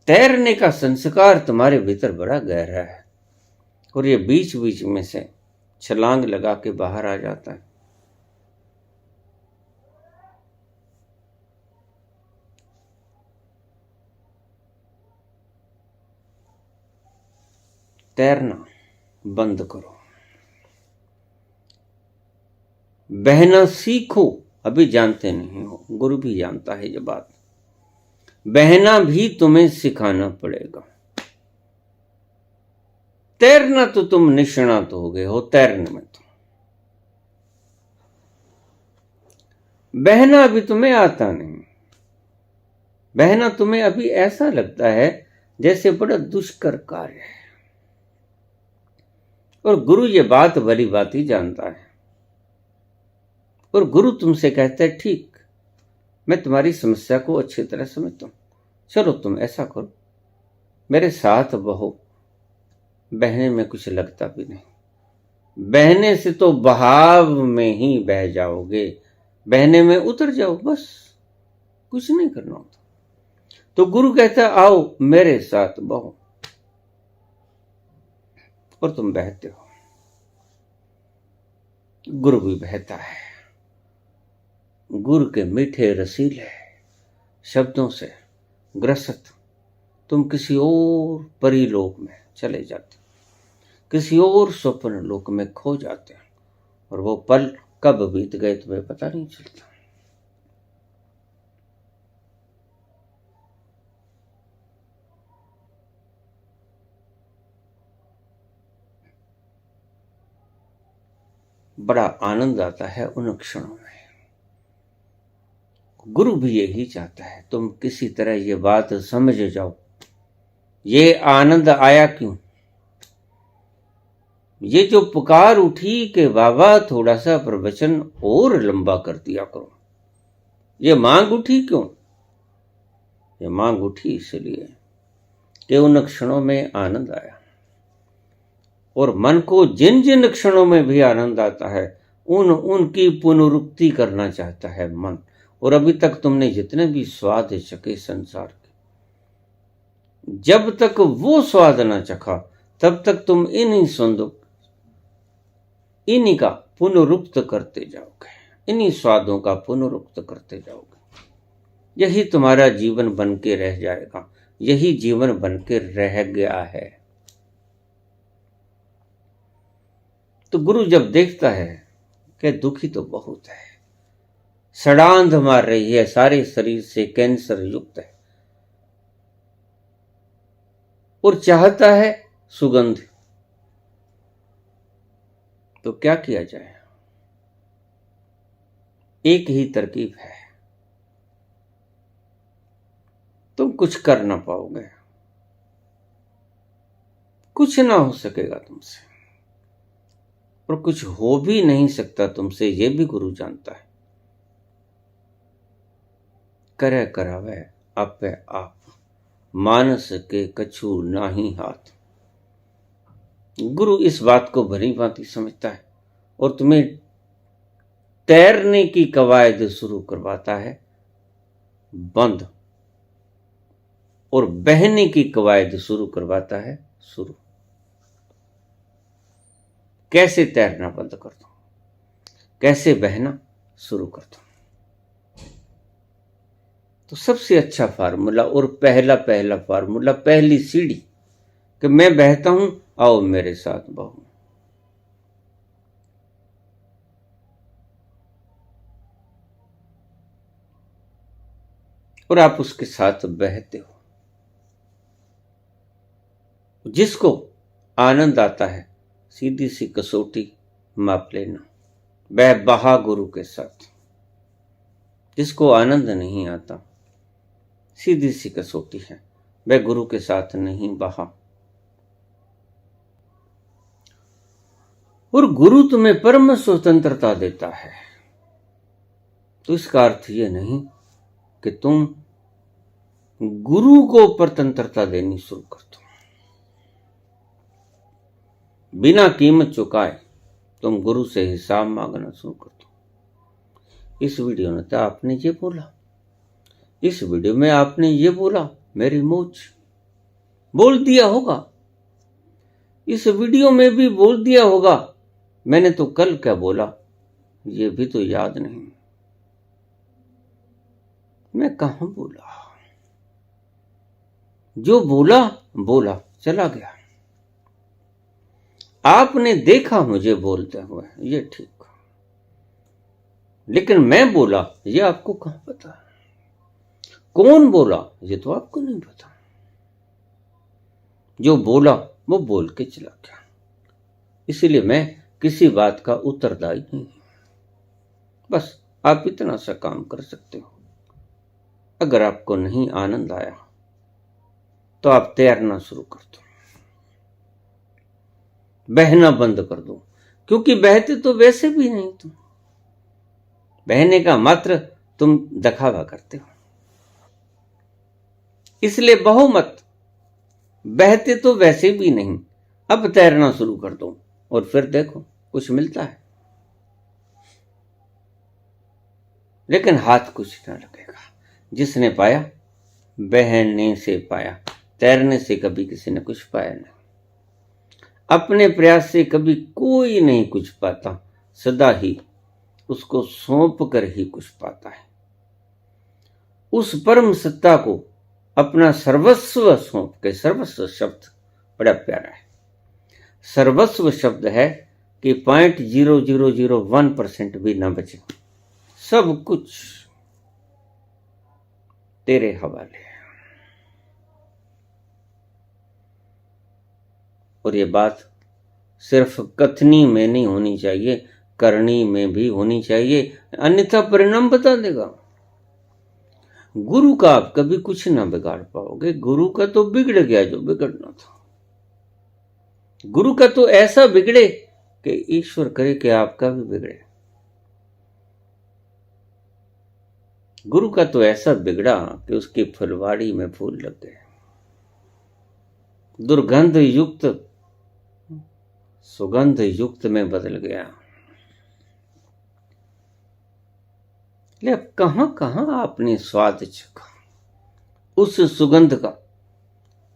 तैरने का संस्कार तुम्हारे भीतर बड़ा गहरा है, और ये बीच बीच में से छलांग लगा के बाहर आ जाता है। तैरना बंद करो, बहना सीखो। अभी जानते नहीं हो, गुरु भी जानता है ये बात। बहना भी तुम्हें सिखाना पड़ेगा। तैरना तो तुम निष्णात हो गए हो, तैरने में तो। बहना अभी तुम्हें आता नहीं। बहना तुम्हें अभी ऐसा लगता है जैसे बड़ा दुष्कर कार्य है, और गुरु ये बात भली बात ही जानता है। और गुरु तुमसे कहता है, ठीक, मैं तुम्हारी समस्या को अच्छी तरह समझता हूं, चलो तुम ऐसा करो, मेरे साथ बहो। बहने में कुछ लगता भी नहीं, बहने से तो बहाव में ही बह जाओगे, बहने में उतर जाओ, बस कुछ नहीं करना होता। तो गुरु कहता है, आओ मेरे साथ बहो, और तुम बहते हो। गुरु भी बहता है। गुरु के मीठे रसीले शब्दों से ग्रसित तुम किसी और परिलोक में चले जाते, किसी और स्वप्न लोक में खो जाते, और वो पल कब बीत गए तुम्हें पता नहीं चलता। बड़ा आनंद आता है उन क्षणों में। गुरु भी यही चाहता है, तुम किसी तरह ये बात समझ जाओ। ये आनंद आया क्यों? ये जो पुकार उठी कि बाबा थोड़ा सा प्रवचन और लंबा कर दिया करो, ये मांग उठी क्यों? ये मांग उठी इसलिए कि उन क्षणों में आनंद आया, और मन को जिन जिन क्षणों में भी आनंद आता है उनकी पुनरुक्ति करना चाहता है मन। और अभी तक तुमने जितने भी स्वाद चखे संसार के, जब तक वो स्वाद ना चखा तब तक तुम इन्हीं का पुनरुक्त करते जाओगे, इन्हीं स्वादों का पुनरुक्त करते जाओगे। यही तुम्हारा जीवन बन के रह जाएगा, यही जीवन बन के रह गया है। तो गुरु जब देखता है कि दुखी तो बहुत है, सड़ांध मार रही है, सारे शरीर से कैंसर युक्त है, और चाहता है सुगंध, तो क्या किया जाए? एक ही तरकीब है, तुम कुछ कर ना पाओगे, कुछ ना हो सकेगा तुमसे, और कुछ हो भी नहीं सकता तुमसे, ये भी गुरु जानता है। करे करावे आपे आप। मानस के कछु नाही हाथ। गुरु इस बात को भली भांति समझता है और तुम्हें तैरने की कवायद शुरू करवाता है बंद, और बहने की कवायद शुरू करवाता है शुरू। कैसे तैरना बंद कर दो, कैसे बहना शुरू कर दो। तो सबसे अच्छा फार्मूला और पहला फार्मूला, पहली सीढ़ी कि मैं बहता हूं, आओ मेरे साथ बहो। और आप उसके साथ बहते हो। जिसको आनंद आता है, सीधी सी कसौटी माप लेना, वह बहा गुरु के साथ। जिसको आनंद नहीं आता, सीधी सी कसौटी है, वह गुरु के साथ नहीं बहा। और गुरु तुम्हें परम स्वतंत्रता देता है, तो इसका अर्थ यह नहीं कि तुम गुरु को परतंत्रता देनी शुरू कर दो। बिना कीमत चुकाए तुम गुरु से हिसाब मांगना शुरू कर दो। इस वीडियो में तो आपने ये बोला, इस वीडियो में आपने ये बोला, मेरी मौज बोल दिया होगा। इस वीडियो में भी बोल दिया होगा, मैंने तो कल क्या बोला ये भी तो याद नहीं। मैं कहां बोला? जो बोला बोला चला गया। आपने देखा मुझे बोलते हुए, ये ठीक, लेकिन मैं बोला ये आपको कहां पता? कौन बोला ये तो आपको नहीं पता। जो बोला वो बोल के चला गया, इसलिए मैं किसी बात का उत्तरदायी नहीं। बस आप इतना सा काम कर सकते हो। अगर आपको नहीं आनंद आया तो आप तैरना शुरू कर दो, बहना बंद कर दो, क्योंकि बहते तो वैसे भी नहीं तुम। बहने का मात्र तुम दिखावा करते हो, इसलिए बहो मत। बहते तो वैसे भी नहीं, अब तैरना शुरू कर दो और फिर देखो कुछ मिलता है, लेकिन हाथ कुछ ना लगेगा। जिसने पाया बहने से पाया, तैरने से कभी किसी ने कुछ पाया नहीं। अपने प्रयास से कभी कोई नहीं कुछ पाता, सदा ही उसको सौंप कर ही कुछ पाता है। उस परम सत्ता को अपना सर्वस्व सौंप के, सर्वस्व शब्द बड़ा प्यारा है। सर्वस्व शब्द है कि 0.0001% भी ना बचे, सब कुछ तेरे हवाले है। और ये बात सिर्फ कथनी में नहीं होनी चाहिए, करनी में भी होनी चाहिए, अन्यथा परिणाम बता देगा। गुरु का आप कभी कुछ ना बिगाड़ पाओगे। गुरु का तो बिगड़ गया जो बिगड़ना था। गुरु का तो ऐसा बिगड़े कि ईश्वर करे कि आपका भी बिगड़े। गुरु का तो ऐसा बिगड़ा कि उसकी फुलवाड़ी में फूल लग गए, दुर्गंध युक्त सुगंध युक्त में बदल गया। ले अब कहां कहां आपने स्वाद चखा उस सुगंध का,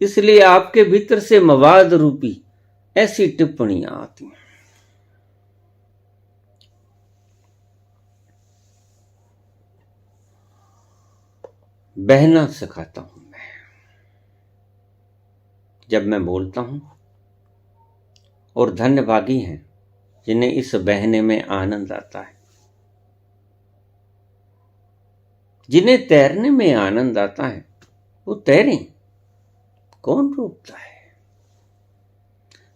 इसलिए आपके भीतर से मवाद रूपी ऐसी टिप्पणियां आती हैं। बहना सिखाता हूं मैं। जब मैं बोलता हूं, और धन्यभागी हैं जिन्हें इस बहने में आनंद आता है, जिन्हें तैरने में आनंद आता है, वो तैरें, कौन रोकता है।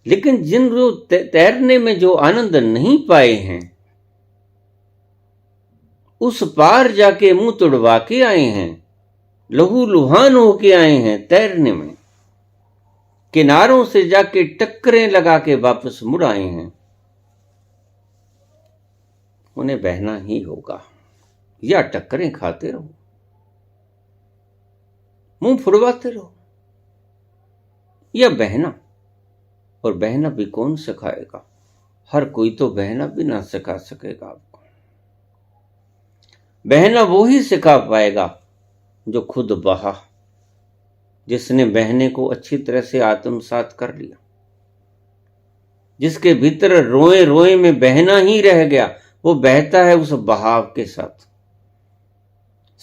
लेकिन जिन तैरने में जो आनंद नहीं पाए हैं, उस पार जाके मुंह तुड़वा के आए हैं, लहू लुहान होके आए हैं तैरने में, किनारों से जाके टक्करें लगा के वापस मुड़ आए हैं, उन्हें बहना ही होगा। या टक्करें खाते रहो, मुंह फुड़वाते रहो, या बहना, और बहना भी कौन सिखाएगा? हर कोई तो बहना भी ना सिखा सकेगा आपको। बहना वो ही सिखा पाएगा जो खुद बहा, जिसने बहने को अच्छी तरह से आत्मसात कर लिया, जिसके भीतर रोए रोए में बहना ही रह गया। वो बहता है उस बहाव के साथ,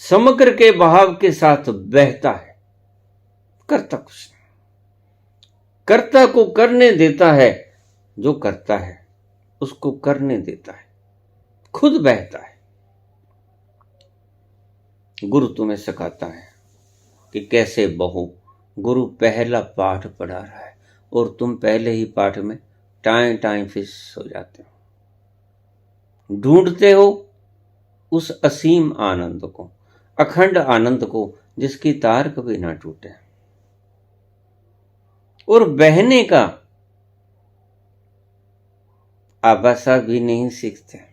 समग्र के बहाव के साथ बहता है, करता कुछ नहीं। कर्ता को करने देता है, जो करता है उसको करने देता है, खुद बहता है। गुरु तुम्हें सिखाता है कि कैसे बहो। गुरु पहला पाठ पढ़ा रहा है और तुम पहले ही पाठ में टाइम टाइम फिस हो जाते हो। ढूंढते हो उस असीम आनंद को, अखंड आनंद को, जिसकी तार कभी ना टूटे, और बहने का आभासा भी नहीं सीखते।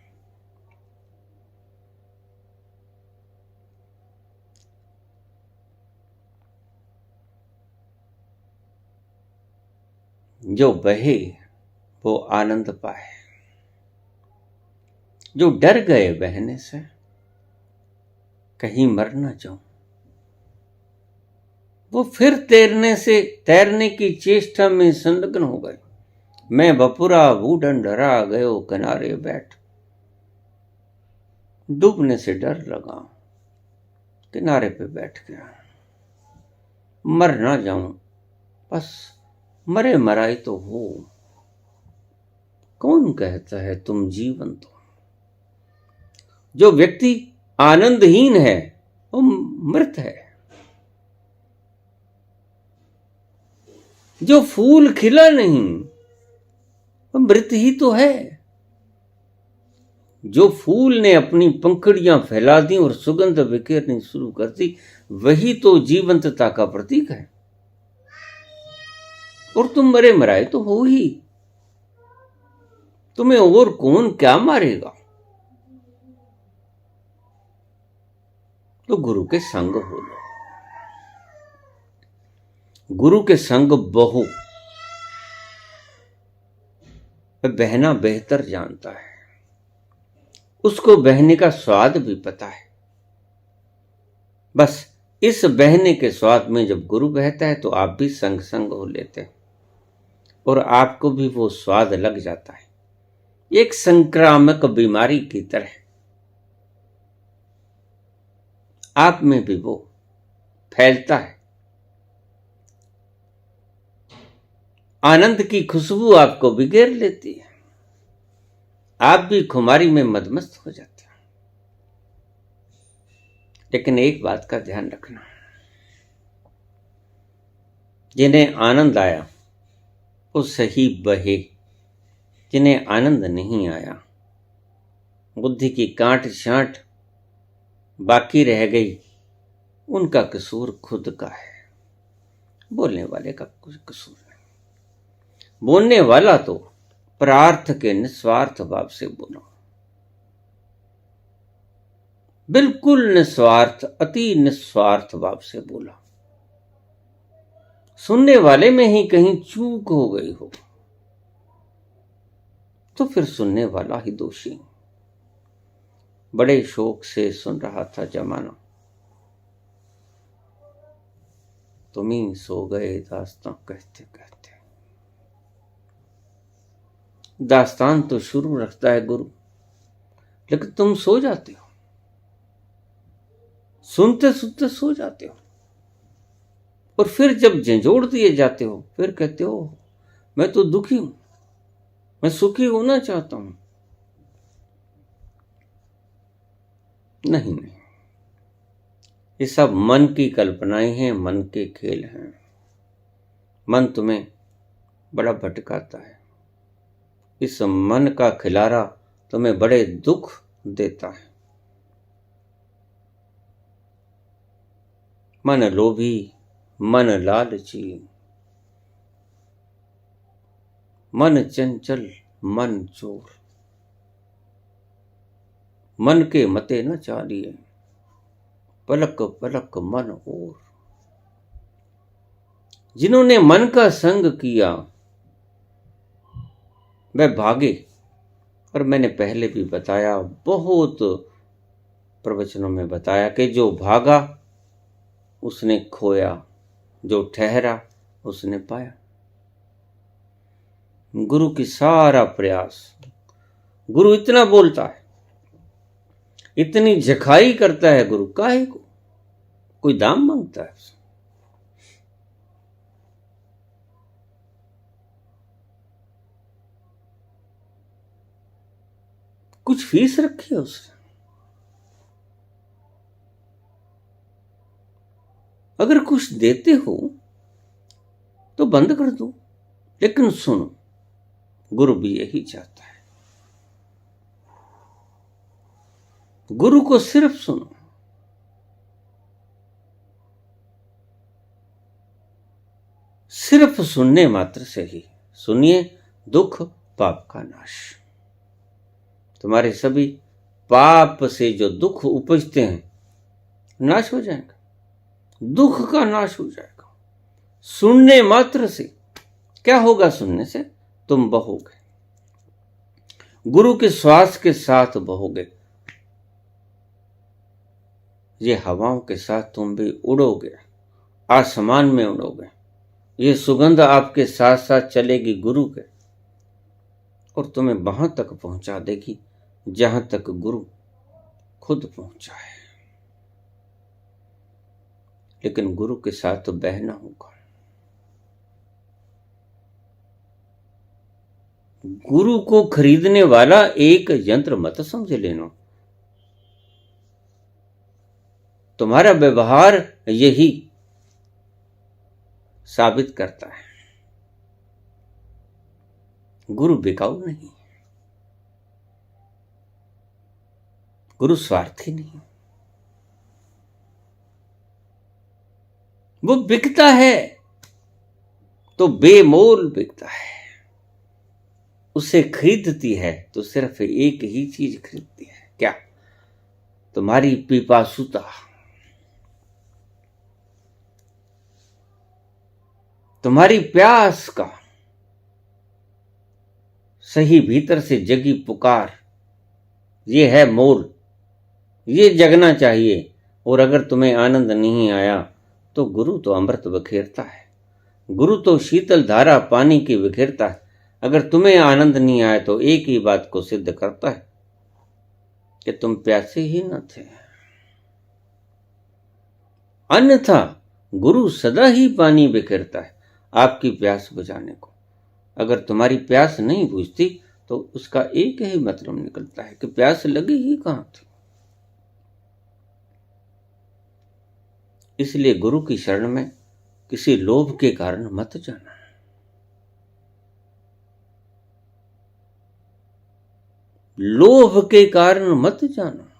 जो बहे वो आनंद पाए। जो डर गए बहने से, कहीं मर ना जाऊं, वो फिर तैरने की चेष्टा में संलग्न हो गए। मैं बपुरा बूढ़न डरा गयो किनारे बैठ, डूबने से डर लगा, किनारे पे बैठ गया। मर ना जाऊं, बस मरे मराई तो हो। कौन कहता है तुम जीवंत हो? जो व्यक्ति आनंदहीन है वो मृत है। जो फूल खिला नहीं वो मृत ही तो है। जो फूल ने अपनी पंखुड़ियां फैला दी और सुगंध बिखेरनी शुरू कर दी, वही तो जीवंतता का प्रतीक है। और तुम मरे मराए तो हो ही, तुम्हें और कौन क्या मारेगा? तो गुरु के संग हो लो। गुरु के संग बहो। बहना बेहतर जानता है, उसको बहने का स्वाद भी पता है। बस इस बहने के स्वाद में जब गुरु बहता है तो आप भी संग संग हो लेते हैं और आपको भी वो स्वाद लग जाता है, एक संक्रामक बीमारी की तरह आप में भी वो फैलता है। आनंद की खुशबू आपको बिखेर लेती है, आप भी खुमारी में मदमस्त हो जाते हैं। लेकिन एक बात का ध्यान रखना, जिन्हें आनंद आया वो सही बहे, जिन्हें आनंद नहीं आया, बुद्धि की कांट छांट बाकी रह गई, उनका कसूर खुद का है, बोलने वाले का कुछ कसूर नहीं। बोलने वाला तो प्रार्थ के निस्वार्थ भाव से बोला, बिल्कुल निस्वार्थ, अति निस्वार्थ भाव से बोला। सुनने वाले में ही कहीं चूक हो गई हो तो फिर सुनने वाला ही दोषी। बड़े शौक से सुन रहा था जमाना, तुम ही सो गए दास्तां कहते कहते। दास्तान तो शुरू रखता है गुरु, लेकिन तुम सो जाते हो, सुनते सुनते सो जाते हो, और फिर जब झंझोड़ दिए जाते हो फिर कहते हो मैं तो दुखी हूं, मैं सुखी होना चाहता हूं। नहीं नहीं, ये सब मन की कल्पनाएं हैं, मन के खेल हैं। मन तुम्हें बड़ा भटकाता है, इस मन का खिलारा तुम्हें बड़े दुख देता है। मन लोभी, मन लालची, मन चंचल, मन चोर, मन के मते न चालिए, पलक पलक मन और। जिन्होंने मन का संग किया वह भागे। और मैंने पहले भी बताया, बहुत प्रवचनों में बताया कि जो भागा उसने खोया, जो ठहरा उसने पाया। गुरु की सारा प्रयास, गुरु इतना बोलता है, इतनी झखाई करता है गुरु, काहे को? कोई दाम मांगता है उससे? कुछ फीस रखी है उसने? अगर कुछ देते हो तो बंद कर दो, लेकिन सुनो, गुरु भी यही चाहता है। गुरु को सिर्फ सुनो, सिर्फ सुनने मात्र से ही। सुनिए, दुख पाप का नाश। तुम्हारे सभी पाप से जो दुख उपजते हैं नाश हो जाएगा, दुख का नाश हो जाएगा सुनने मात्र से। क्या होगा सुनने से? तुम बहोगे, गुरु के श्वास के साथ बहोगे। ये हवाओं के साथ तुम भी उड़ोगे, आसमान में उड़ोगे। ये सुगंध आपके साथ साथ चलेगी गुरु के, और तुम्हें वहां तक पहुंचा देगी जहां तक गुरु खुद पहुंचा है। लेकिन गुरु के साथ तो बहना होगा। गुरु को खरीदने वाला एक यंत्र मत समझ लेना। तुम्हारा व्यवहार यही साबित करता है। गुरु बिकाऊ नहीं, गुरु स्वार्थी नहीं। वो बिकता है तो बेमोल बिकता है। उसे खरीदती है तो सिर्फ एक ही चीज खरीदती है, क्या? तुम्हारी पिपासुता, तुम्हारी प्यास का सही भीतर से जगी पुकार। ये है मोल, ये जगना चाहिए। और अगर तुम्हें आनंद नहीं आया तो गुरु तो अमृत बिखेरता है, गुरु तो शीतल धारा पानी की बिखेरता है। अगर तुम्हें आनंद नहीं आया तो एक ही बात को सिद्ध करता है कि तुम प्यासे ही न थे। अन्यथा गुरु सदा ही पानी बिखेरता है आपकी प्यास बुझाने को। अगर तुम्हारी प्यास नहीं बुझती तो उसका एक ही मतलब निकलता है कि प्यास लगी ही कहां थी। इसलिए गुरु की शरण में किसी लोभ के कारण मत जाना। लोभ के कारण मत जाना।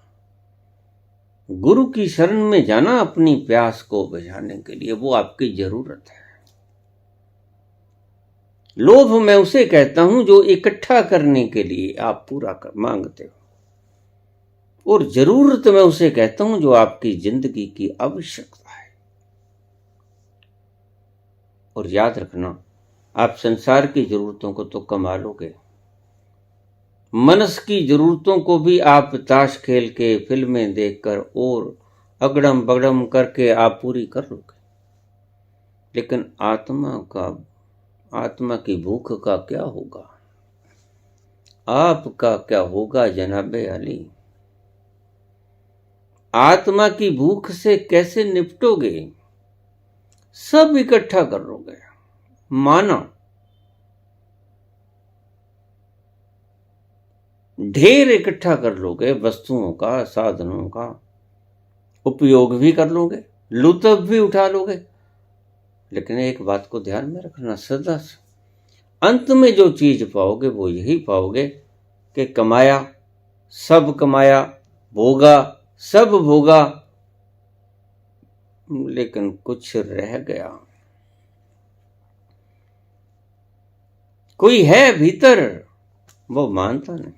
गुरु की शरण में जाना अपनी प्यास को बुझाने के लिए, वो आपकी जरूरत है। लोभ मैं उसे कहता हूं जो इकट्ठा करने के लिए आप पूरा मांगते हो, और जरूरत मैं उसे कहता हूं जो आपकी जिंदगी की आवश्यकता है। और याद रखना, आप संसार की जरूरतों को तो कमा लोगे, मनस की जरूरतों को भी आप ताश खेल के, फिल्में देखकर और अगड़म बगड़म करके आप पूरी कर लोगे। लेकिन आत्मा की भूख का क्या होगा? आपका क्या होगा जनाबे अली? आत्मा की भूख से कैसे निपटोगे? सब इकट्ठा कर लोगे, माना ढेर इकट्ठा कर लोगे, वस्तुओं का, साधनों का उपयोग भी कर लोगे, लुत्फ भी उठा लोगे। लेकिन एक बात को ध्यान में रखना, सदा से अंत में जो चीज पाओगे वो यही पाओगे कि कमाया, सब कमाया, भोगा, सब भोगा, लेकिन कुछ रह गया। कोई है भीतर, वो मानता नहीं,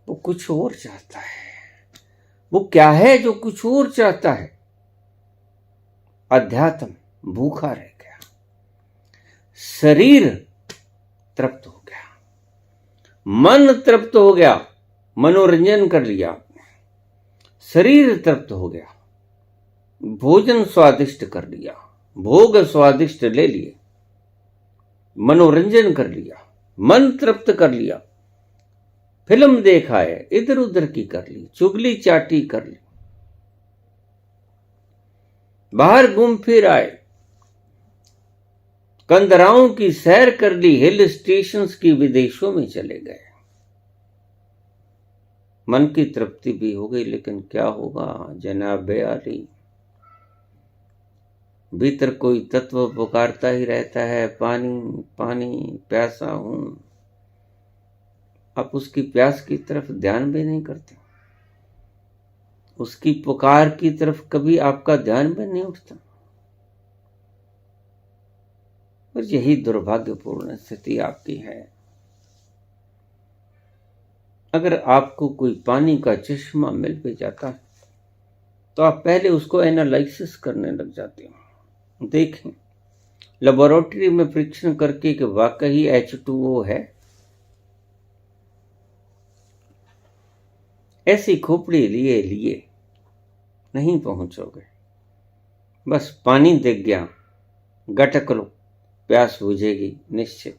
वो कुछ और चाहता है। वो क्या है जो कुछ और चाहता है? अध्यात्म भूखा रह गया, शरीर तृप्त हो गया, मन तृप्त हो गया, मनोरंजन कर लिया, शरीर तृप्त हो गया, भोजन स्वादिष्ट कर लिया, भोग स्वादिष्ट ले लिए, मनोरंजन कर लिया, मन तृप्त कर लिया, फिल्म देखा है, इधर उधर की कर ली, चुगली चाटी कर ली, बाहर घूम फिर आए, कंदराओं की सैर कर ली, हिल स्टेशंस की विदेशों में चले गए, मन की तृप्ति भी हो गई, लेकिन क्या होगा जनाब आली, भीतर कोई तत्व पुकारता ही रहता है, पानी पानी, प्यासा हूं। आप उसकी प्यास की तरफ ध्यान भी नहीं करते, उसकी पुकार की तरफ कभी आपका ध्यान भी नहीं उठता। और यही दुर्भाग्यपूर्ण स्थिति आपकी है। अगर आपको कोई पानी का चश्मा मिल भी जाता है तो आप पहले उसको एनालिसिस करने लग जाते हो। देखें, लेबोरेटरी में परीक्षण करके कि वाकई H2O है, ऐसी खोपड़ी लिए लिए नहीं पहुंचोगे। बस पानी दिख गया, गटक लो, प्यास बुझेगी निश्चित।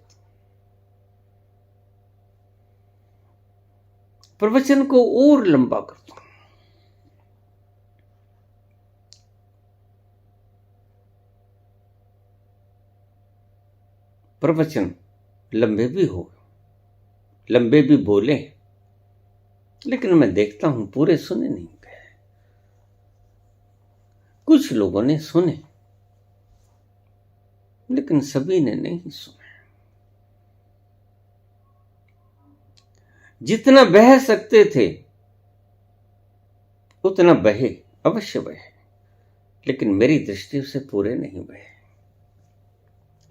प्रवचन को और लंबा कर दो। प्रवचन लंबे भी हो, लंबे भी बोले, लेकिन मैं देखता हूं पूरे सुने नहीं गए। कुछ लोगों ने सुने, लेकिन सभी ने नहीं सुना। जितना बह सकते थे उतना बहे, अवश्य बहे, लेकिन मेरी दृष्टि से पूरे नहीं बहे।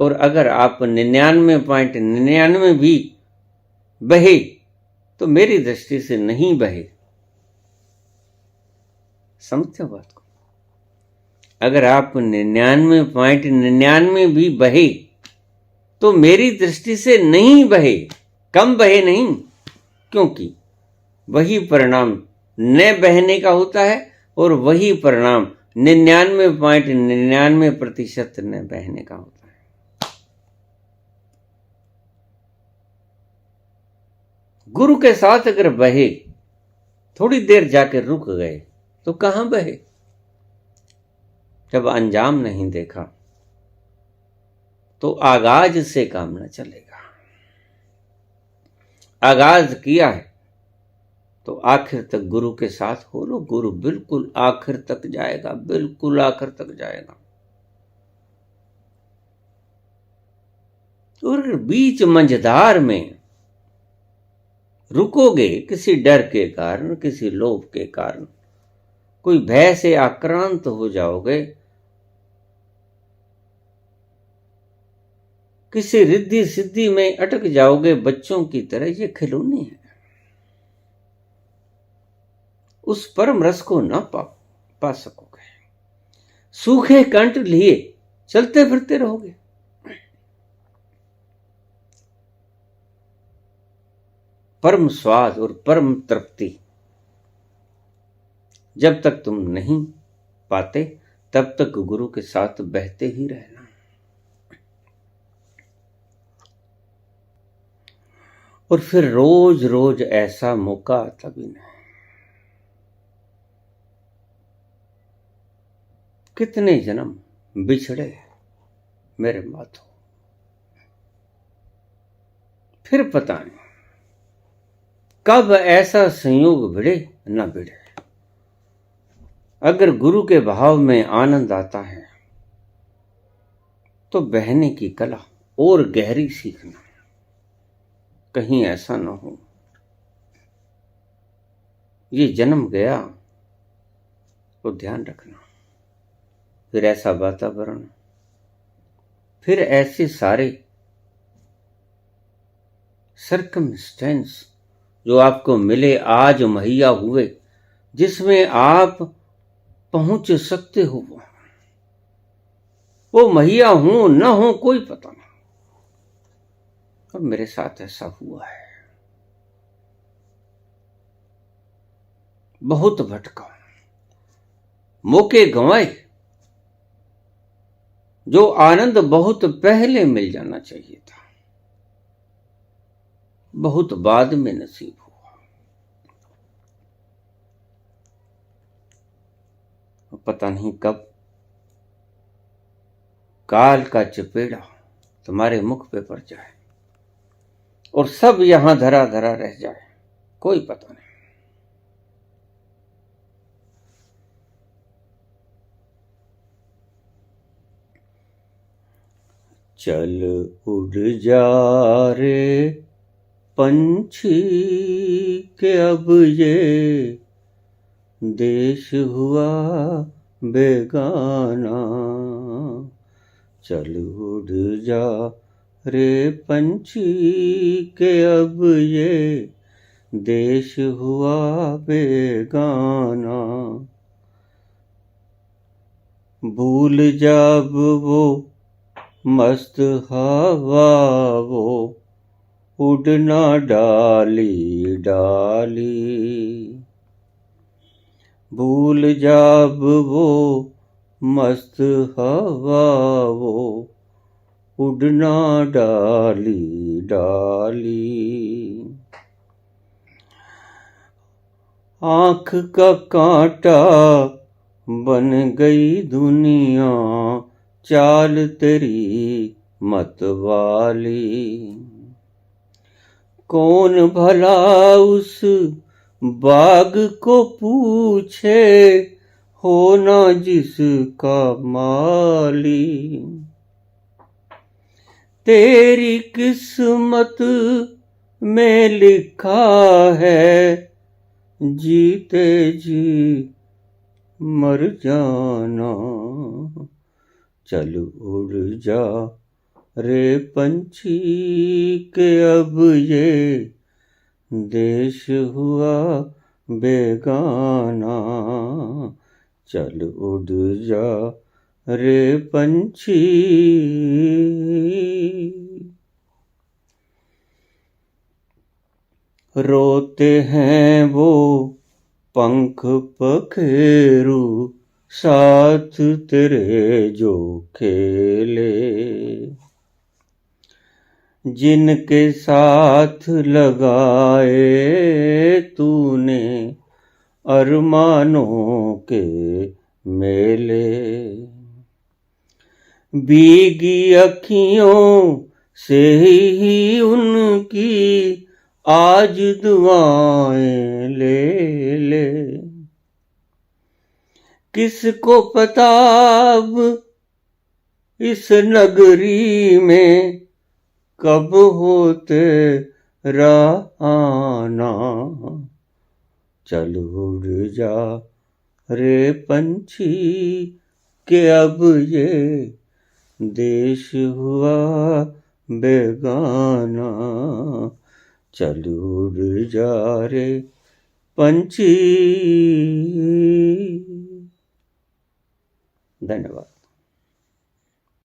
और अगर आप 99.99 भी बहे तो मेरी दृष्टि से नहीं बहे। समझते हो बात को? अगर आप 99.99 भी बहे तो मेरी दृष्टि से नहीं बहे, कम बहे नहीं, क्योंकि वही परिणाम न बहने का होता है और वही परिणाम 99.99% न बहने का होता है। गुरु के साथ अगर बहे, थोड़ी देर जाके रुक गए तो कहां बहे? जब अंजाम नहीं देखा तो आगाज से काम न चलेगा। आगाज किया है तो आखिर तक गुरु के साथ हो लो। गुरु बिल्कुल आखिर तक जाएगा, बिल्कुल आखिर तक जाएगा। और बीच मंझधार में रुकोगे किसी डर के कारण, किसी लोभ के कारण, कोई भय से आक्रांत हो जाओगे, किसी रिद्धि सिद्धि में अटक जाओगे बच्चों की तरह। ये खिलौने हैं, उस परम रस को ना पा सकोगे। सूखे कंठ लिए चलते फिरते रहोगे। परम स्वाद और परम तृप्ति जब तक तुम नहीं पाते तब तक गुरु के साथ बहते ही रहना। और फिर रोज रोज ऐसा मौका आता भी नहीं। कितने जन्म बिछड़े मेरे माथों, फिर पता नहीं कब ऐसा संयोग भिड़े न भिड़े। अगर गुरु के भाव में आनंद आता है तो बहने की कला और गहरी सीखना, कहीं ऐसा न हो ये जन्म गया तो ध्यान रखना। फिर ऐसा वातावरण, फिर ऐसे सारे सर्कमस्टेंस जो आपको मिले, आज मुहैया हुए, जिसमें आप पहुंच सकते हो, वो मैया हूं न हो कोई पता नहीं। और मेरे साथ ऐसा हुआ है, बहुत भटका, मौके गंवाए, जो आनंद बहुत पहले मिल जाना चाहिए था, बहुत बाद में नसीब हुआ। पता नहीं कब काल का चपेड़ा तुम्हारे मुख पे पड़ जाए और सब यहां धरा धरा रह जाए, कोई पता नहीं। चल उड़ जा रे पंछी के अब ये देश हुआ बेगाना। चल उड़ जा रे पंछी के अब ये देश हुआ बेगाना। भूल जब वो मस्त हवा वो उड़ना डाली डाली। भूल जब वो मस्त हवा वो उड़ना डाली डाली। आँख का कांटा बन गई दुनिया चाल तेरी मतवाली। कौन भला उस बाग को पूछे हो ना जिसका माली। तेरी किस्मत में लिखा है जीते जी मर जाना। चल उड़ जा रे पंछी के अब ये देश हुआ बेगाना। चल उड़ जा रे पंछी। रोते हैं वो पंख पखेरू साथ तेरे जो खेले। जिनके साथ लगाए तूने अरमानों के मेले। भीगी अखियों से ही उनकी आज दुआएं ले ले। किसको पता अब इस नगरी में कब होते आना। चल उड़ जा रे पंछी के अब ये देश हुआ बेगाना। चल उड़ जा रे पंछी। धन्यवाद।